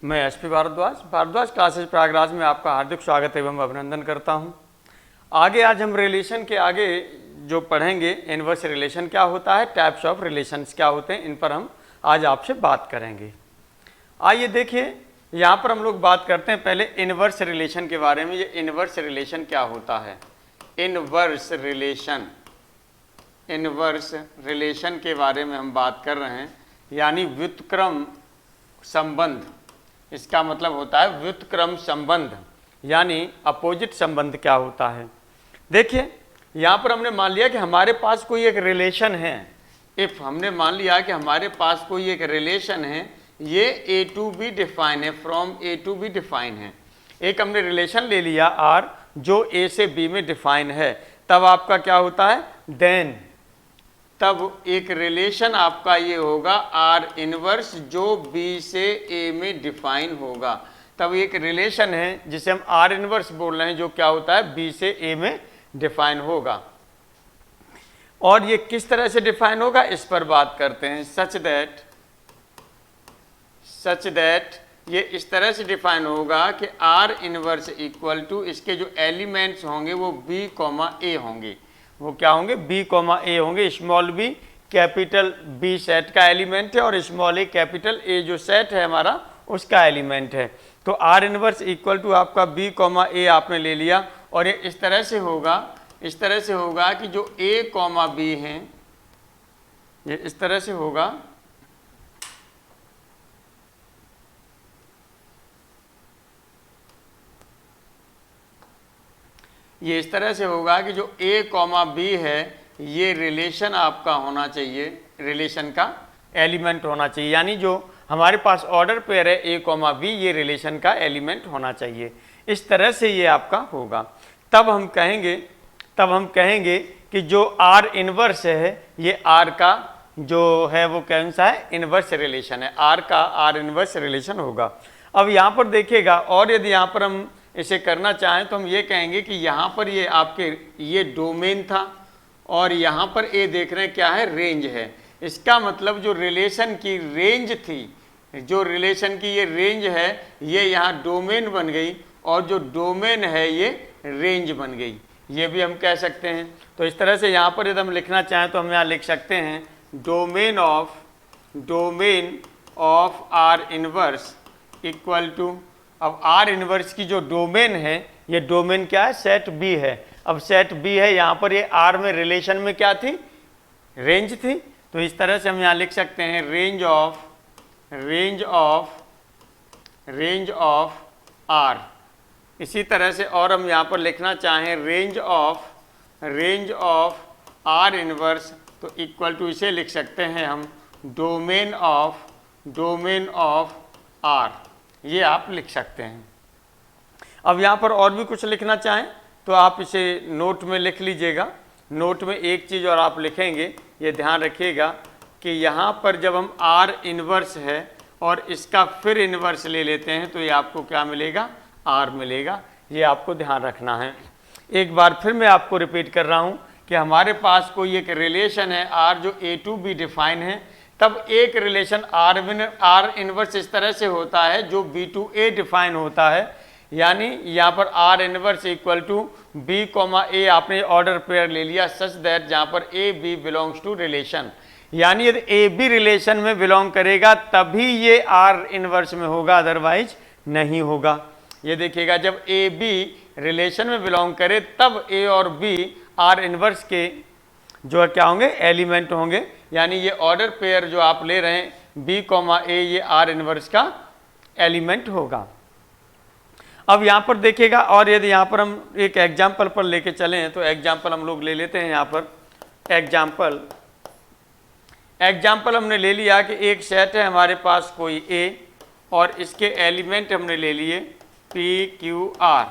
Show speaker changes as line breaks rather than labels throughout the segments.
मैं SP Bhardwaj classes Prayagraj में आपका हार्दिक स्वागत एवं अभिनंदन करता हूं। आगे आज हम रिलेशन के आगे जो पढ़ेंगे, इनवर्स रिलेशन क्या होता है, टाइप्स ऑफ रिलेशंस क्या होते हैं, इन पर हम आज आपसे बात करेंगे। आइए देखिए, यहाँ पर हम लोग बात करते हैं पहले इनवर्स रिलेशन के बारे में। ये इनवर्स रिलेशन क्या होता है? इनवर्स रिलेशन के बारे में हम बात कर रहे हैं, यानी व्युत्क्रम संबंध। इसका मतलब होता है व्युत्क्रम संबंध, यानी अपोजिट संबंध क्या होता है। देखिए, यहाँ पर हमने मान लिया कि हमारे पास कोई एक रिलेशन है। इफ हमने मान लिया कि हमारे पास कोई एक रिलेशन है, ये ए टू बी डिफाइन है, from A to B define है। एक हमने रिलेशन ले लिया आर, जो ए से बी में डिफाइन है। तब आपका क्या होता है? देन तब एक रिलेशन आपका ये होगा आर इनवर्स, जो बी से ए में डिफाइन होगा। तब एक रिलेशन है जिसे हम आर इनवर्स बोल रहे हैं, जो क्या होता है? बी से ए में डिफाइन होगा। और ये किस तरह से डिफाइन होगा, इस पर बात करते हैं। सच दैट ये इस तरह से डिफाइन होगा कि आर इनवर्स इक्वल टू, इसके जो एलिमेंट्स होंगे वो बी कॉमा ए होंगे। वो क्या होंगे? बी कॉमा ए होंगे। Small B capital B set का एलिमेंट है, और स्मॉल ए कैपिटल ए जो सेट है हमारा, उसका एलिमेंट है। तो आर इनवर्स इक्वल टू आपका बी कॉमा ए आपने ले लिया, और ये इस तरह से होगा कि जो ए कॉमा बी हैं, ये इस तरह से होगा। ये इस तरह से होगा कि जो a कॉमा बी है, ये रिलेशन आपका होना चाहिए, रिलेशन का एलिमेंट होना चाहिए। यानी जो हमारे पास ऑर्डर पेयर है a कॉमा बी, ये रिलेशन का एलिमेंट होना चाहिए। इस तरह से ये आपका होगा। तब हम कहेंगे कि जो r इनवर्स है, ये r का जो है वो कौन सा है? इनवर्स रिलेशन है। r का r इनवर्स रिलेशन होगा। अब यहाँ पर देखिएगा, और यदि यहाँ पर हम इसे करना चाहें तो हम ये कहेंगे कि यहाँ पर ये आपके ये डोमेन था, और यहाँ पर ए देख रहे हैं क्या है? रेंज है। इसका मतलब जो रिलेशन की रेंज थी, जो रिलेशन की ये रेंज है, ये यहाँ डोमेन बन गई, और जो डोमेन है ये रेंज बन गई। ये भी हम कह सकते हैं। तो इस तरह से यहाँ पर यदि हम लिखना चाहें तो हम यहाँ लिख सकते हैं domain of R inverse equal to, अब आर इनवर्स की जो डोमेन है, ये डोमेन क्या है? सेट बी है। अब सेट बी है, यहाँ पर ये आर में रिलेशन में क्या थी? रेंज थी। तो इस तरह से हम यहाँ लिख सकते हैं रेंज ऑफ आर। इसी तरह से और हम यहाँ पर लिखना चाहें रेंज ऑफ आर इनवर्स, तो इक्वल टू इसे लिख सकते हैं हम डोमेन ऑफ आर। ये आप लिख सकते हैं। अब यहाँ पर और भी कुछ लिखना चाहें तो आप इसे नोट में लिख लीजिएगा। नोट में एक चीज़ और आप लिखेंगे, ये ध्यान रखिएगा कि यहाँ पर जब हम आर इनवर्स है और इसका फिर इनवर्स ले लेते हैं, तो ये आपको क्या मिलेगा? आर मिलेगा। ये आपको ध्यान रखना है। एक बार फिर मैं आपको रिपीट कर रहा हूँ कि हमारे पास कोई एक रिलेशन है आर, जो ए टू बी डिफाइन है। तब एक रिलेशन आर इनवर्स इस तरह से होता है जो बी टू ए डिफाइन होता है। यानी यहाँ पर R inverse equal to B comma A आपने ऑर्डर पेयर ले लिया, सच दैट जहाँ पर A B belongs to relation. यानी यदि ए बी रिलेशन में बिलोंग करेगा तभी ये आर इनवर्स में होगा, अदरवाइज नहीं होगा। ये देखिएगा, जब ए बी रिलेशन में बिलोंग करे तब ए और बी आर इनवर्स के जो है क्या होंगे? एलिमेंट होंगे। यानी ये ऑर्डर पेयर जो आप ले रहे हैं बी कॉमा ए, ये आर इनवर्स का एलिमेंट होगा। अब यहाँ पर देखिएगा, और यदि यहाँ पर हम एक एग्जाम्पल पर लेके चलें तो एग्जाम्पल हम लोग ले लेते हैं। यहाँ पर एग्जाम्पल हमने ले लिया कि एक सेट है हमारे पास कोई ए, और इसके एलिमेंट हमने ले लिए पी क्यू आर।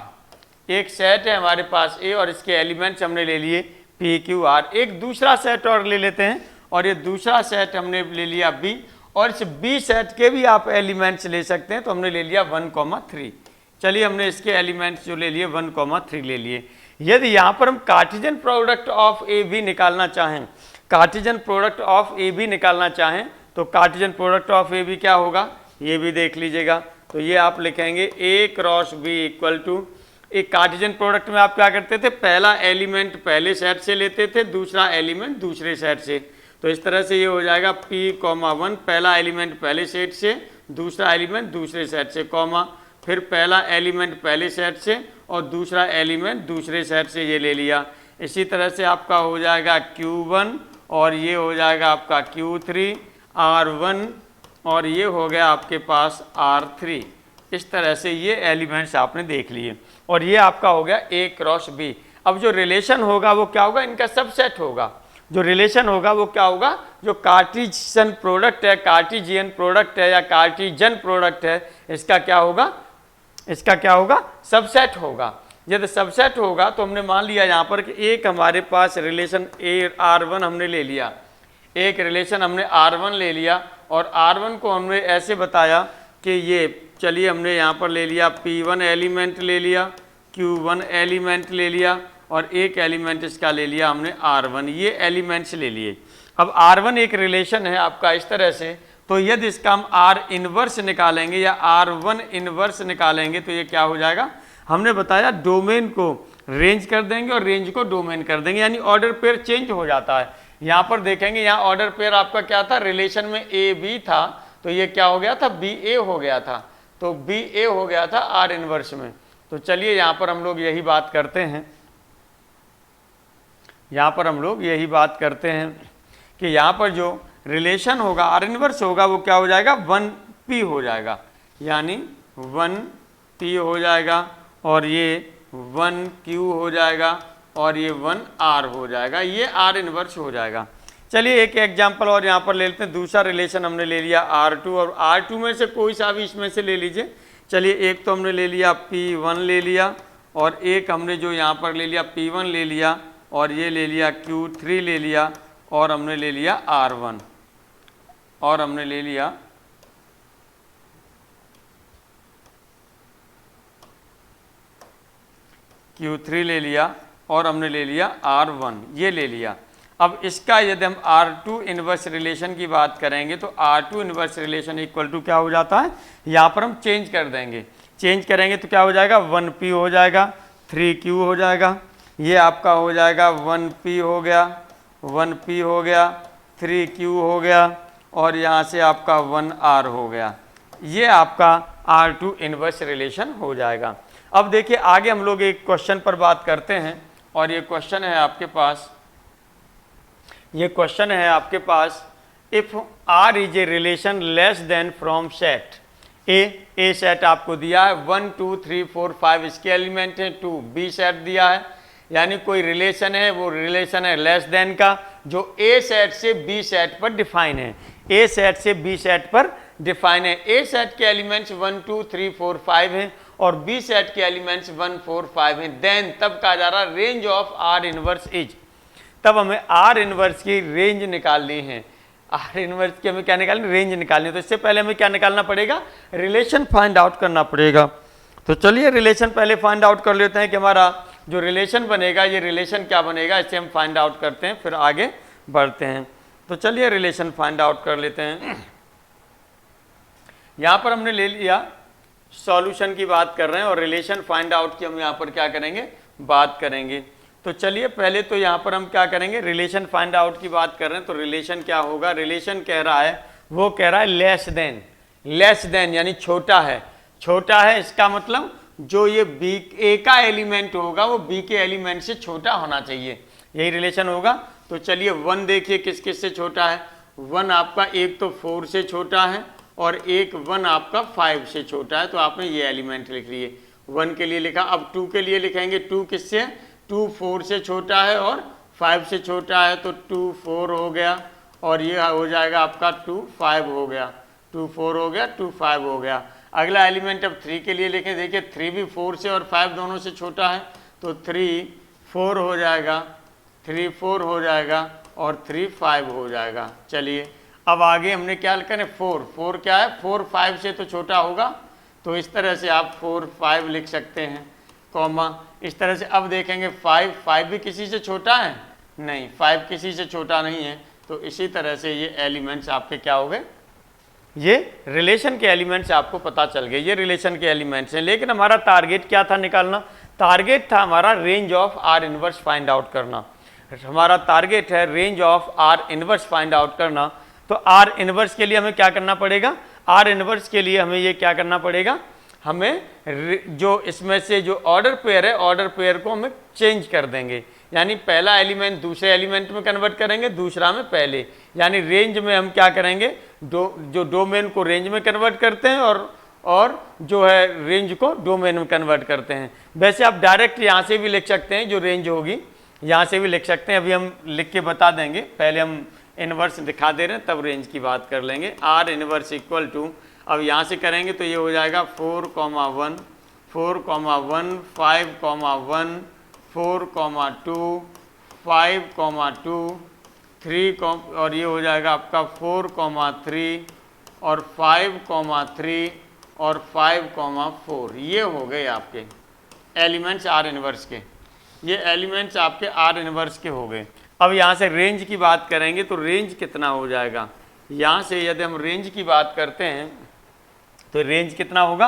एक सेट है हमारे पास ए और इसके एलिमेंट्स हमने ले लिए पी क्यू आर। एक दूसरा सेट और ले लेते हैं, और ये दूसरा सेट हमने ले लिया बी, और इस बी सेट के भी आप एलिमेंट्स ले सकते हैं। तो हमने ले लिया 1,3। चलिए, हमने इसके एलिमेंट्स जो ले लिए 1,3 ले लिए। यदि यहाँ पर हम Cartesian product of A B निकालना चाहें, तो Cartesian product of A B क्या होगा? ये भी देख लीजिएगा। तो ये आप लिखेंगे A cross B equal to, एक कार्टेशियन प्रोडक्ट में आप क्या करते थे, पहला एलिमेंट पहले सेट से लेते थे, दूसरा एलिमेंट दूसरे सेट से। तो इस तरह से ये हो जाएगा P,1, पहला एलिमेंट पहले सेट से, दूसरा एलिमेंट दूसरे सेट से, कॉमा, फिर पहला एलिमेंट पहले सेट से और दूसरा एलिमेंट दूसरे सेट से, ये ले लिया। इसी तरह से आपका हो जाएगा Q1 और ये हो जाएगा आपका Q3, R1 और ये हो गया आपके पास R3। इस तरह से ये एलिमेंट्स आपने देख लिए और ये आपका हो गया A क्रॉस B। अब जो रिलेशन होगा वो क्या होगा, इनका सबसेट होगा। जो रिलेशन होगा वो क्या होगा, जो कार्टेशियन प्रोडक्ट है, कार्टेशियन प्रोडक्ट है या कार्टेशियन प्रोडक्ट है, इसका क्या होगा, इसका क्या होगा, सबसेट होगा। यदि सबसेट होगा तो हमने मान लिया यहाँ पर कि एक हमारे पास रिलेशन R1 हमने ले लिया, एक रिलेशन हमने R1 ले लिया और R1 को हमने ऐसे बताया कि ये, चलिए हमने यहाँ पर ले लिया P1 एलिमेंट ले लिया, Q1 एलिमेंट ले लिया और एक एलिमेंट इसका ले लिया हमने R1, ये एलिमेंट्स ले लिए। अब R1 एक रिलेशन है आपका इस तरह से, तो यदि इसका हम R इनवर्स निकालेंगे या R1 इनवर्स निकालेंगे तो ये क्या हो जाएगा, हमने बताया डोमेन को रेंज कर देंगे और रेंज को डोमेन कर देंगे, यानी ऑर्डर पेयर चेंज हो जाता है। यहाँ पर देखेंगे, यहाँ ऑर्डर पेयर आपका क्या था, रिलेशन में ए बी था, तो ये क्या हो गया था, बी ए हो गया था, तो बी ए हो गया था आर इनवर्स में। तो चलिए यहाँ पर हम लोग यही बात करते हैं, यहाँ पर हम लोग यही बात करते हैं कि यहाँ पर जो रिलेशन होगा आर इनवर्स होगा वो क्या हो जाएगा, 1p हो जाएगा, यानी 1p हो जाएगा और ये 1q हो जाएगा और ये 1r हो जाएगा, ये आर इनवर्स हो जाएगा। चलिए एक एग्जांपल और यहाँ पर ले लेते हैं। दूसरा रिलेशन हमने ले लिया R2 और R2 में से कोई सा भी इसमें से ले लीजिए। चलिए एक तो हमने ले लिया P1 ले लिया और एक हमने जो यहाँ पर ले लिया P1 ले लिया और ये ले लिया Q3 ले लिया और हमने ले लिया R1 और हमने ले लिया Q3 ले लिया और हमने ले लिया R1, ये ले लिया। अब इसका यदि हम R2 इनवर्स रिलेशन की बात करेंगे तो R2 inverse relation equal to क्या हो जाता है, यहाँ पर हम चेंज कर देंगे, चेंज करेंगे तो क्या हो जाएगा, 1p हो जाएगा, 3q हो जाएगा, ये आपका हो जाएगा 1p हो गया, 1p हो गया, 3q हो गया और यहाँ से आपका 1r हो गया, ये आपका R2 इनवर्स रिलेशन हो जाएगा। अब देखिए आगे हम लोग एक क्वेश्चन पर बात करते हैं और ये क्वेश्चन है आपके पास, ये क्वेश्चन है आपके पास, if R is a relation less than from set A set आपको दिया है, 1 2 3 4 5 इसके एलिमेंट हैं, 2 बी सेट दिया है, यानी कोई रिलेशन है, वो रिलेशन है लेस देन का जो ए सेट से बी सेट पर डिफाइन है, ए सेट से बी सेट पर डिफाइन है। ए सेट के एलिमेंट्स 1 2 3 4 5 हैं और बी सेट के एलिमेंट्स 1 4 5 हैं। देन तब कहा जा रहा range of R inverse is, तब हमें आर इनवर्स की रेंज निकालनी है, आर इनवर्स की हमें क्या निकालनी, रेंज निकालनी है। तो इससे पहले हमें क्या निकालना पड़ेगा, रिलेशन फाइंड आउट करना पड़ेगा। तो चलिए रिलेशन पहले फाइंड आउट कर लेते हैं कि हमारा जो रिलेशन बनेगा ये रिलेशन क्या बनेगा, इससे हम फाइंड आउट करते हैं फिर आगे बढ़ते हैं। तो चलिए रिलेशन फाइंड आउट कर लेते हैं। यहाँ पर हमने ले लिया सॉल्यूशन की बात कर रहे हैं और रिलेशन फाइंड आउट की हम यहाँ पर क्या करेंगे, बात करेंगे। तो चलिए पहले तो यहाँ पर हम क्या करेंगे, रिलेशन फाइंड आउट की बात कर रहे हैं तो रिलेशन क्या होगा, रिलेशन कह रहा है, वो कह रहा है लेस देन, लेस देन यानी छोटा है, छोटा है इसका मतलब जो ये बी ए का एलिमेंट होगा वो बी के एलिमेंट से छोटा होना चाहिए, यही रिलेशन होगा। तो चलिए 1 देखिए किस किस से छोटा है, 1 आपका एक तो 4 से छोटा है और एक 1 आपका 5 से छोटा है, तो आपने ये एलिमेंट लिख लिए, 1 के लिए लिखा। अब 2 के लिए लिखेंगे, 2 किससे, 2 4 से छोटा है और 5 से छोटा है, तो 2 4 हो गया और ये हो जाएगा आपका 2 5 हो गया, 2 4 हो गया, 2 5 हो गया। अगला एलिमेंट अब 3 के लिए लिखें, देखिए 3 भी 4 से और 5 दोनों से छोटा है, तो 3 4 हो जाएगा, 3 4 हो जाएगा और 3 5 हो जाएगा। चलिए अब आगे हमने क्या करें, 4 क्या है, 4 5 से तो छोटा होगा, तो इस तरह से आप 4 5 लिख सकते हैं, कॉमा इस तरह से। अब देखेंगे 5 भी किसी से छोटा है, नहीं 5 किसी से छोटा नहीं है, तो इसी तरह से ये एलिमेंट्स आपके क्या हो गए, ये रिलेशन के एलिमेंट्स आपको पता चल गए, ये रिलेशन के एलिमेंट्स हैं। लेकिन हमारा टारगेट क्या था निकालना? टारगेट था हमारा range of R inverse find out करना। हमारा टारगेट है range of R inverse find out करना। तो आर इनवर्स के लिए हमें क्या करना पड़ेगा? आर इनवर्स के लिए हमें ये क्या करना पड़ेगा? हमें जो इसमें से जो ऑर्डर पेयर है, ऑर्डर पेयर को हमें चेंज कर देंगे, यानी पहला एलिमेंट दूसरे एलिमेंट में कन्वर्ट करेंगे, दूसरा में पहले, यानी रेंज में हम क्या करेंगे? जो डोमेन को रेंज में कन्वर्ट करते हैं और जो है रेंज को डोमेन में कन्वर्ट करते हैं। वैसे आप डायरेक्ट यहाँ से भी लिख सकते हैं, जो रेंज होगी यहाँ से भी लिख सकते हैं, अभी हम लिख के बता देंगे, पहले हम इनवर्स दिखा दे रहे हैं तब रेंज की बात कर लेंगे। आर इनवर्स इक्वल टू, अब यहाँ से करेंगे तो ये हो जाएगा 4,1, 4,1, 5,1, 4,2, 5,2, 3, और ये हो जाएगा आपका 4,3 और 5,3 और 5,4। ये हो गए आपके एलिमेंट्स आर इनवर्स के, ये एलिमेंट्स आपके आर इनवर्स के हो गए। अब यहाँ से रेंज की बात करेंगे तो रेंज कितना हो जाएगा? यहाँ से यदि हम रेंज की बात करते हैं तो रेंज कितना होगा?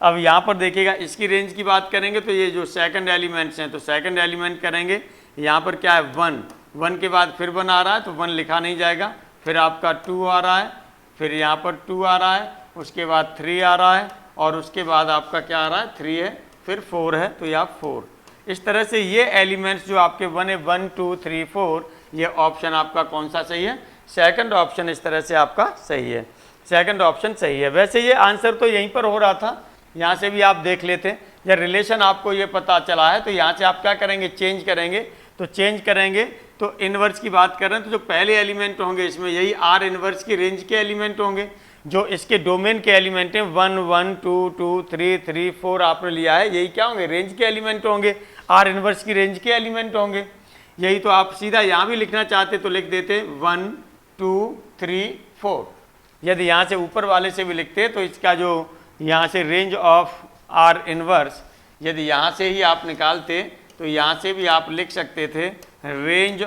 अब यहाँ पर देखिएगा, इसकी रेंज की बात करेंगे तो ये जो सेकंड एलिमेंट्स हैं तो सेकंड एलिमेंट करेंगे, यहाँ पर क्या है 1, 1 के बाद फिर 1 आ रहा है तो 1 लिखा नहीं जाएगा, फिर आपका 2 आ रहा है, फिर यहाँ पर 2 आ रहा है, उसके बाद 3 आ रहा है और उसके बाद आपका क्या आ रहा है? 3 है, फिर 4 है तो यह 4। इस तरह से ये एलिमेंट्स जो आपके 1 है, 1, 2, 3, 4, ये ऑप्शन आपका कौन सा सही है? सेकंड ऑप्शन इस तरह से आपका सही है, सेकंड ऑप्शन सही है। वैसे ये आंसर तो यहीं पर हो रहा था, यहाँ से भी आप देख लेते। या रिलेशन आपको ये पता चला है तो यहाँ से आप क्या करेंगे? चेंज करेंगे। तो चेंज करेंगे तो इनवर्स की बात कर रहे हैं तो जो पहले एलिमेंट होंगे इसमें यही आर इनवर्स की रेंज के एलिमेंट होंगे, जो इसके डोमेन के एलिमेंट हैं 1, 1, 2, 2, 3, 3, 4 आपने लिया है, यही क्या होंगे? रेंज के एलिमेंट होंगे, आर इनवर्स की रेंज के एलिमेंट होंगे। यही तो आप सीधा यहाँ भी लिखना चाहते तो लिख देते 1, 2, 3, 4। यदि यहाँ से ऊपर वाले से भी लिखते तो इसका जो यहाँ से रेंज ऑफ आर इनवर्स यदि यहाँ से ही आप निकालते तो यहाँ से भी आप लिख सकते थे range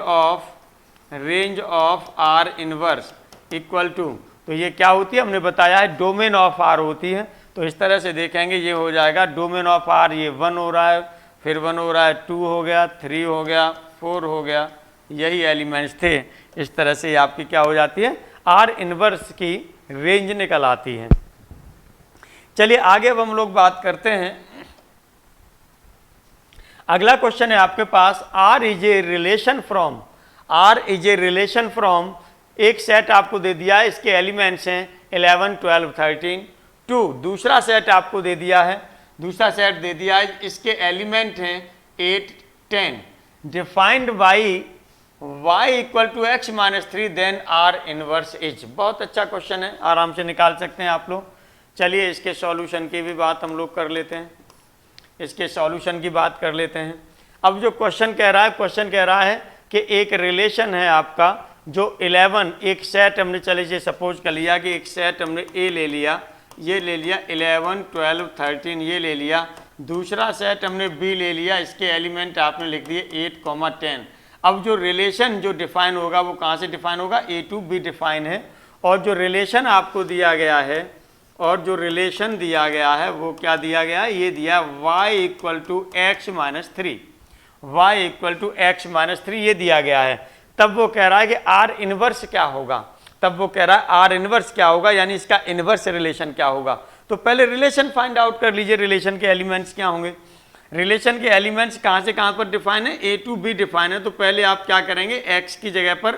of R inverse equal to, तो ये क्या होती है? हमने बताया है डोमेन ऑफ आर होती है। तो इस तरह से देखेंगे ये हो जाएगा डोमेन ऑफ आर, ये 1 हो रहा है, फिर 1 हो रहा है, 2 हो गया, 3 हो गया, 4 हो गया, यही एलिमेंट्स थे। इस तरह से आपकी क्या हो जाती है? आर इनवर्स की रेंज निकल आती है। चलिए आगे अब हम लोग बात करते हैं। अगला क्वेश्चन है आपके पास, R is a relation from, R is a relation from, एक सेट आपको दे दिया है, इसके एलिमेंट्स हैं 11, 12, 13, 2, दूसरा सेट आपको दे दिया है, दूसरा सेट दे दिया है, इसके एलिमेंट हैं 8, 10, defined by y equal to x minus 3 then R inverse is. बहुत अच्छा क्वेश्चन है, आराम से निकाल सकते हैं आप लोग। चलिए इसके सॉल्यूशन की भी बात हम लोग कर लेते हैं, इसके सॉल्यूशन की बात कर लेते हैं। अब जो क्वेश्चन कह रहा है, क्वेश्चन कह रहा है कि एक रिलेशन है आपका जो 11, एक सेट हमने, चलिए सपोज कर लिया कि एक सेट हमने ए ले लिया, ये ले लिया 11, 12, 13 ये ले लिया, दूसरा सेट हमने बी ले लिया, इसके एलिमेंट आपने लिख दिए 8, 10। अब जो रिलेशन जो डिफाइन होगा वो कहाँ से डिफाइन होगा? ए टू बी डिफाइन है, और जो रिलेशन आपको दिया गया है, और जो रिलेशन दिया गया है वो क्या दिया गया है? ये दिया y equal to x minus 3, y equal to x minus 3 ये दिया गया है। तब वो कह रहा है कि आर इनवर्स क्या होगा, तब वो कह रहा है आर इनवर्स क्या होगा, यानी इसका इनवर्स रिलेशन क्या होगा। तो पहले रिलेशन फाइंड आउट कर लीजिए, रिलेशन के एलिमेंट्स क्या होंगे। रिलेशन के एलिमेंट्स कहाँ से कहाँ पर डिफाइन है? ए टू बी डिफाइन है। तो पहले आप क्या करेंगे? एक्स की जगह पर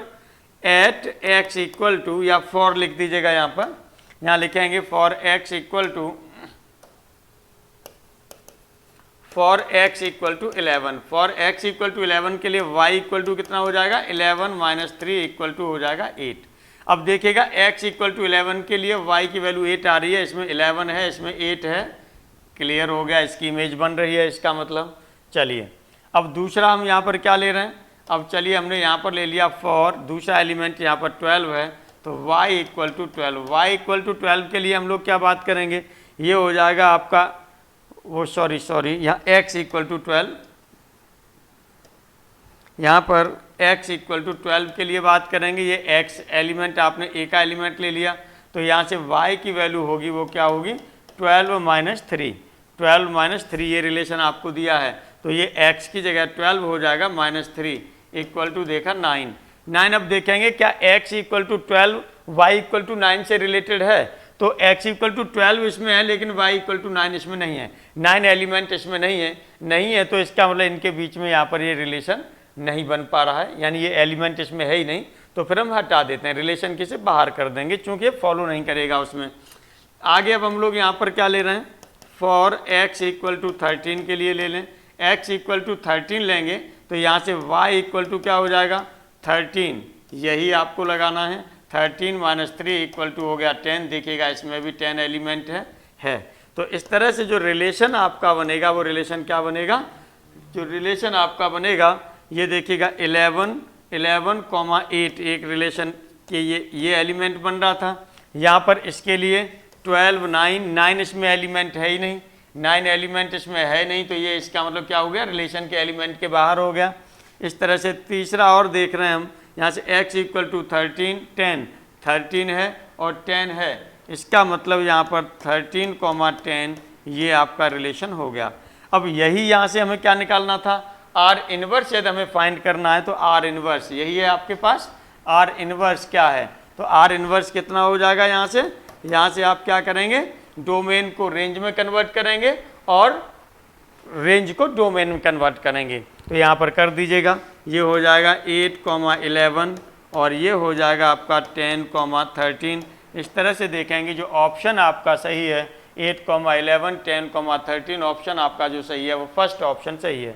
एट एक्स इक्वल टू, या फॉर लिख दीजिएगा, यहाँ पर यहाँ लिखेंगे for x equal to, for x equal to 11, for x equal to 11 के लिए y इक्वल टू कितना हो जाएगा? 11 माइनस 3 इक्वल टू हो जाएगा 8। अब देखिएगा x इक्वल टू 11 के लिए y की वैल्यू 8 आ रही है, इसमें 11 है, इसमें 8 है, क्लियर हो गया, इसकी इमेज बन रही है, इसका मतलब। चलिए अब दूसरा हम यहाँ पर क्या ले रहे हैं? अब चलिए हमने यहाँ पर ले लिया फॉर, दूसरा एलिमेंट यहाँ पर 12 है, तो y equal to 12, y equal to 12 के लिए हम लोग क्या बात करेंगे? ये हो जाएगा आपका वो सॉरी यहाँ x इक्वल टू 12, यहाँ पर x इक्वल टू 12 के लिए बात करेंगे। ये x एलिमेंट आपने a का एलिमेंट ले लिया, तो यहाँ से y की वैल्यू होगी वो क्या होगी 12 माइनस 3, 12 माइनस 3 ये रिलेशन आपको दिया है, तो ये x की जगह 12 हो जाएगा माइनस 3 इक्वल टू देखा 9। 9 अब देखेंगे क्या x equal to 12 y equal to 9 से रिलेटेड है, तो x इक्वल टू 12 इसमें है लेकिन y इक्वल टू 9 इसमें नहीं है, 9 एलिमेंट इसमें नहीं है, तो इसका मतलब इनके बीच में यहाँ पर ये रिलेशन नहीं बन पा रहा है, यानी ये एलिमेंट इसमें है ही नहीं, तो फिर हम हटा देते हैं, रिलेशन की से बाहर कर देंगे चूंकि फॉलो नहीं करेगा उसमें। आगे अब हम लोग यहाँ पर क्या ले रहे हैं, फॉर x इक्वल टू 13 के लिए ले लें, x इक्वल टू 13 लेंगे तो यहाँ से y इक्वल टू क्या हो जाएगा 13, यही आपको लगाना है, 13 माइनस 3 इक्वल टू हो गया 10, देखिएगा इसमें भी 10 एलिमेंट है। तो इस तरह से जो रिलेशन आपका बनेगा वो रिलेशन क्या बनेगा, जो रिलेशन आपका बनेगा ये देखिएगा 11,8 एक रिलेशन के ये एलिमेंट बन रहा था, यहाँ पर इसके लिए 12 9 इसमें एलिमेंट है ही नहीं, 9 एलिमेंट इसमें है नहीं, तो ये इसका मतलब क्या हो गया रिलेशन के एलिमेंट के बाहर हो गया। इस तरह से तीसरा और देख रहे हैं हम, यहाँ से x इक्वल टू 13 10 13 है और 10 है, इसका मतलब यहाँ पर 13,10 ये आपका रिलेशन हो गया। अब यही यहाँ से हमें क्या निकालना था, R इनवर्स यदि हमें फाइंड करना है तो R इनवर्स यही है आपके पास, R इनवर्स क्या है, तो R इनवर्स कितना हो जाएगा, यहाँ से आप क्या करेंगे डोमेन को रेंज में कन्वर्ट करेंगे और रेंज को डोमेन में कन्वर्ट करेंगे, तो यहाँ पर कर दीजिएगा, ये हो जाएगा 8,11 और ये हो जाएगा आपका 10,13। इस तरह से देखेंगे जो ऑप्शन आपका सही है 8,11 10,13 ऑप्शन आपका जो सही है वो फर्स्ट ऑप्शन सही है,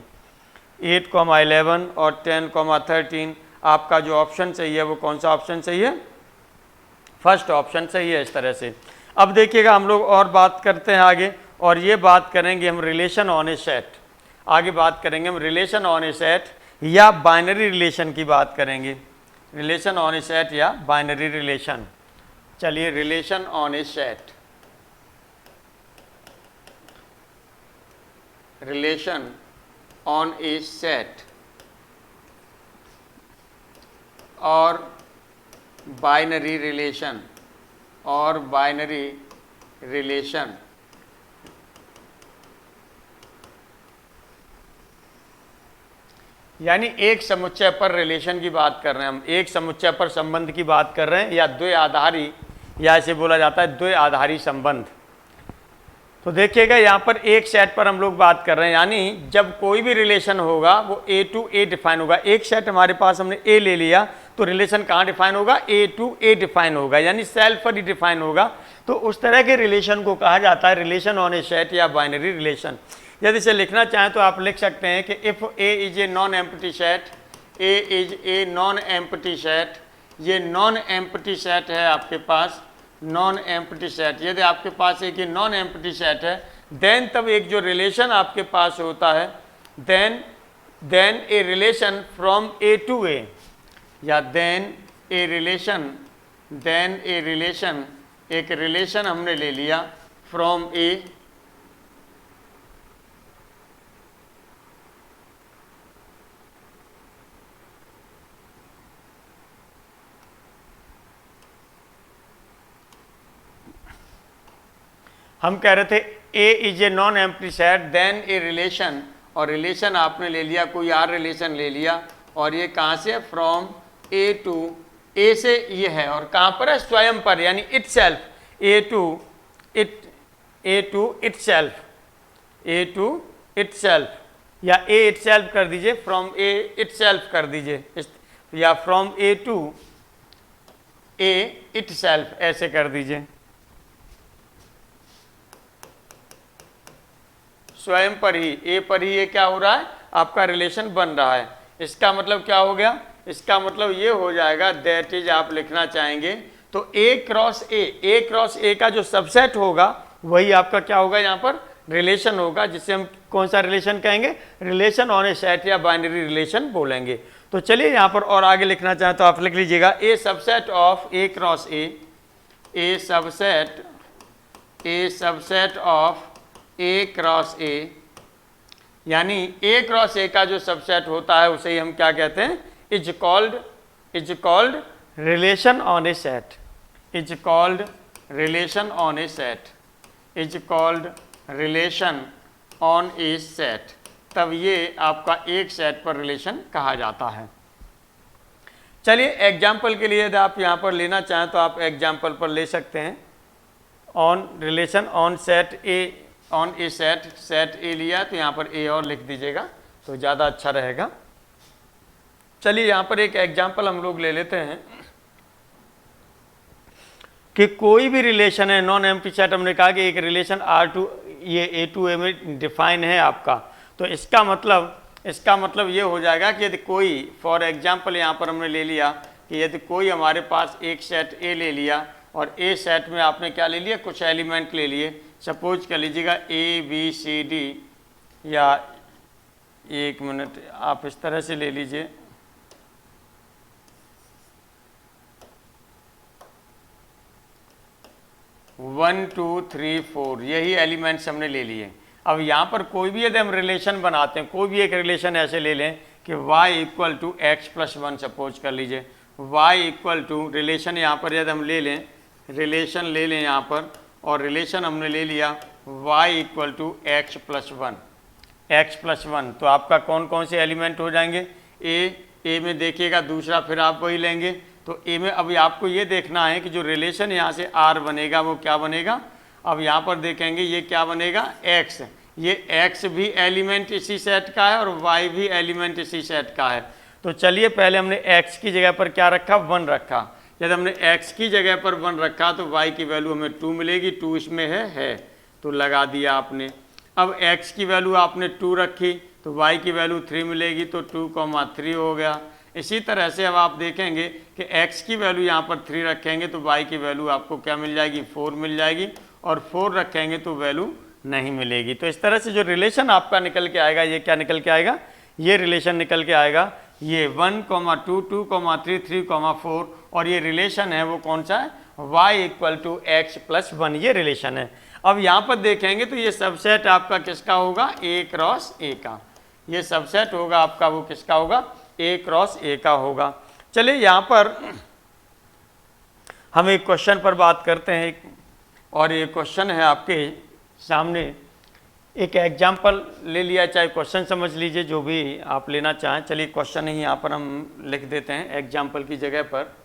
8,11 और 10,13 आपका जो ऑप्शन सही है वो कौन सा ऑप्शन सही है, फर्स्ट ऑप्शन सही है। इस तरह से अब देखिएगा हम लोग और बात करते हैं आगे, और ये बात करेंगे हम रिलेशन ऑन ए सेट, आगे बात करेंगे हम रिलेशन ऑन ए सेट या बाइनरी रिलेशन की बात करेंगे, रिलेशन ऑन ए सेट या बाइनरी रिलेशन। चलिए relation on a set, relation on a set और बाइनरी रिलेशन और बाइनरी रिलेशन। यानी एक समुच्चय पर रिलेशन की बात कर रहे हैं हम, एक समुच्चय पर संबंध की बात कर रहे हैं, या द्वि-आधारी, या ऐसे बोला जाता है द्वि-आधारी संबंध। तो देखिएगा यहाँ पर एक सेट पर हम लोग बात कर रहे हैं, यानी जब कोई भी रिलेशन होगा वो A टू A डिफाइन होगा। एक सेट हमारे पास हमने A ले लिया तो रिलेशन कहाँ डिफाइन होगा, A टू A डिफाइन होगा, यानी सेल्फ पर ही डिफाइन होगा। तो उस तरह के रिलेशन को कहा जाता है रिलेशन ऑन ए सेट या बाइनरी रिलेशन। यदि इसे लिखना चाहें तो आप लिख सकते हैं कि if A is a non empty set, A is a non empty set, ये नॉन एम्प्टी सेट है आपके पास, नॉन एम्प्टी सेट, यदि आपके पास एक नॉन एम्प्टी सेट है देन तब एक जो रिलेशन आपके पास होता है then a relation from A to A, या देन ए रिलेशन एक रिलेशन हमने ले लिया फ्रॉम A हम कह रहे थे A is a non empty set then a relation, और रिलेशन आपने ले लिया कोई R रिलेशन ले लिया, और ये कहाँ से फ्रॉम A टू A से ये है, और कहाँ पर है स्वयं पर, यानी itself, A to itself, या A इट सेल्फ कर दीजिए, फ्रॉम A इट सेल्फ कर दीजिए, या from A to A itself ऐसे कर दीजिए। स्वयं पर ही A पर ही ये क्या हो रहा है आपका रिलेशन बन रहा है। इसका मतलब क्या हो गया, इसका मतलब ये हो जाएगा दैट इज, आप लिखना चाहेंगे तो A क्रॉस A का जो सबसेट होगा वही आपका क्या होगा यहाँ पर रिलेशन होगा, जिससे हम कौन सा रिलेशन कहेंगे, रिलेशन ऑन ए सेट या बाइनरी रिलेशन बोलेंगे। तो चलिए यहाँ पर और आगे लिखना चाहें तो आप लिख लीजिएगा a subset of A cross A, a subset of A cross A, यानी A क्रॉस A का जो सबसेट होता है उसे ही हम क्या कहते हैं, is called relation on a set, is called relation on a set is called relation on a set, तब ये आपका एक सेट पर रिलेशन कहा जाता है। चलिए एग्जाम्पल के लिए यदि आप यहाँ पर लेना चाहें तो आप एग्जाम्पल पर ले सकते हैं। On relation on set A, on a set, set ए लिया तो यहाँ पर ए और लिख दीजिएगा तो ज़्यादा अच्छा रहेगा। चलिए यहाँ पर एक एग्जाम्पल हम लोग ले लेते हैं कि कोई भी रिलेशन है नॉन एम्प्टी सेट, हमने कहा कि एक रिलेशन R2 ये A2A में डिफाइन है आपका, तो इसका मतलब ये हो जाएगा कि यदि कोई, फॉर एग्जांपल यहाँ पर हमने ले लिया कि यदि कोई हमारे पास एक सेट A ले लिया और A सेट में आपने क्या ले लिया, कुछ एलिमेंट ले लिए, सपोज कर लीजिएगा ABCD, या एक मिनट आप इस तरह से ले लीजिए, वन टू थ्री फोर, यही एलिमेंट्स हमने ले लिए। अब यहाँ पर कोई भी यदि हम रिलेशन बनाते हैं, कोई भी एक रिलेशन ऐसे ले लें कि y equal to x plus one, suppose कर लीजिए y इक्वल टू, रिलेशन यहाँ पर यदि हम ले लें, रिलेशन ले लें यहाँ पर, और रिलेशन हमने ले लिया y equal to x plus one, तो आपका कौन कौन से एलिमेंट हो जाएंगे, ए में देखिएगा, दूसरा फिर आप वही लेंगे, तो ए में अभी आपको ये देखना है कि जो रिलेशन यहाँ से आर बनेगा वो क्या बनेगा। अब यहाँ पर देखेंगे ये क्या बनेगा, एक्स, ये एक्स भी एलिमेंट इसी सेट का है और वाई भी एलिमेंट इसी सेट का है। तो चलिए पहले हमने एक्स की जगह पर क्या रखा, वन रखा। यदि हमने एक्स की जगह पर वन रखा तो वाई की वैल्यू हमें 2 मिलेगी, 2 इसमें है तो लगा दिया आपने। अब एक्स की वैल्यू आपने 2 रखी तो वाई की वैल्यू 3 मिलेगी, तो 2,3 हो गया। इसी तरह से अब आप देखेंगे कि x की वैल्यू यहाँ पर 3 रखेंगे तो y की वैल्यू आपको क्या मिल जाएगी, 4 मिल जाएगी, और 4 रखेंगे तो वैल्यू नहीं मिलेगी। तो इस तरह से जो रिलेशन आपका निकल के आएगा, ये क्या निकल के आएगा, ये रिलेशन निकल के आएगा, ये 1, 2, 2, 3, 3, 4, और ये रिलेशन है वो कौन सा है, y equal to x plus one, ये रिलेशन है। अब यहाँ पर देखेंगे तो ये सबसेट आपका किसका होगा, A क्रॉस A का, ये सबसेट होगा आपका, वो किसका होगा, A क्रॉस A का होगा। चलिए यहाँ पर हम एक क्वेश्चन पर बात करते हैं, और ये क्वेश्चन है आपके सामने, एक एग्जाम्पल ले लिया, चाहे क्वेश्चन समझ लीजिए, जो भी आप लेना चाहें। चलिए क्वेश्चन ही यहाँ पर हम लिख देते हैं एग्जाम्पल की जगह पर।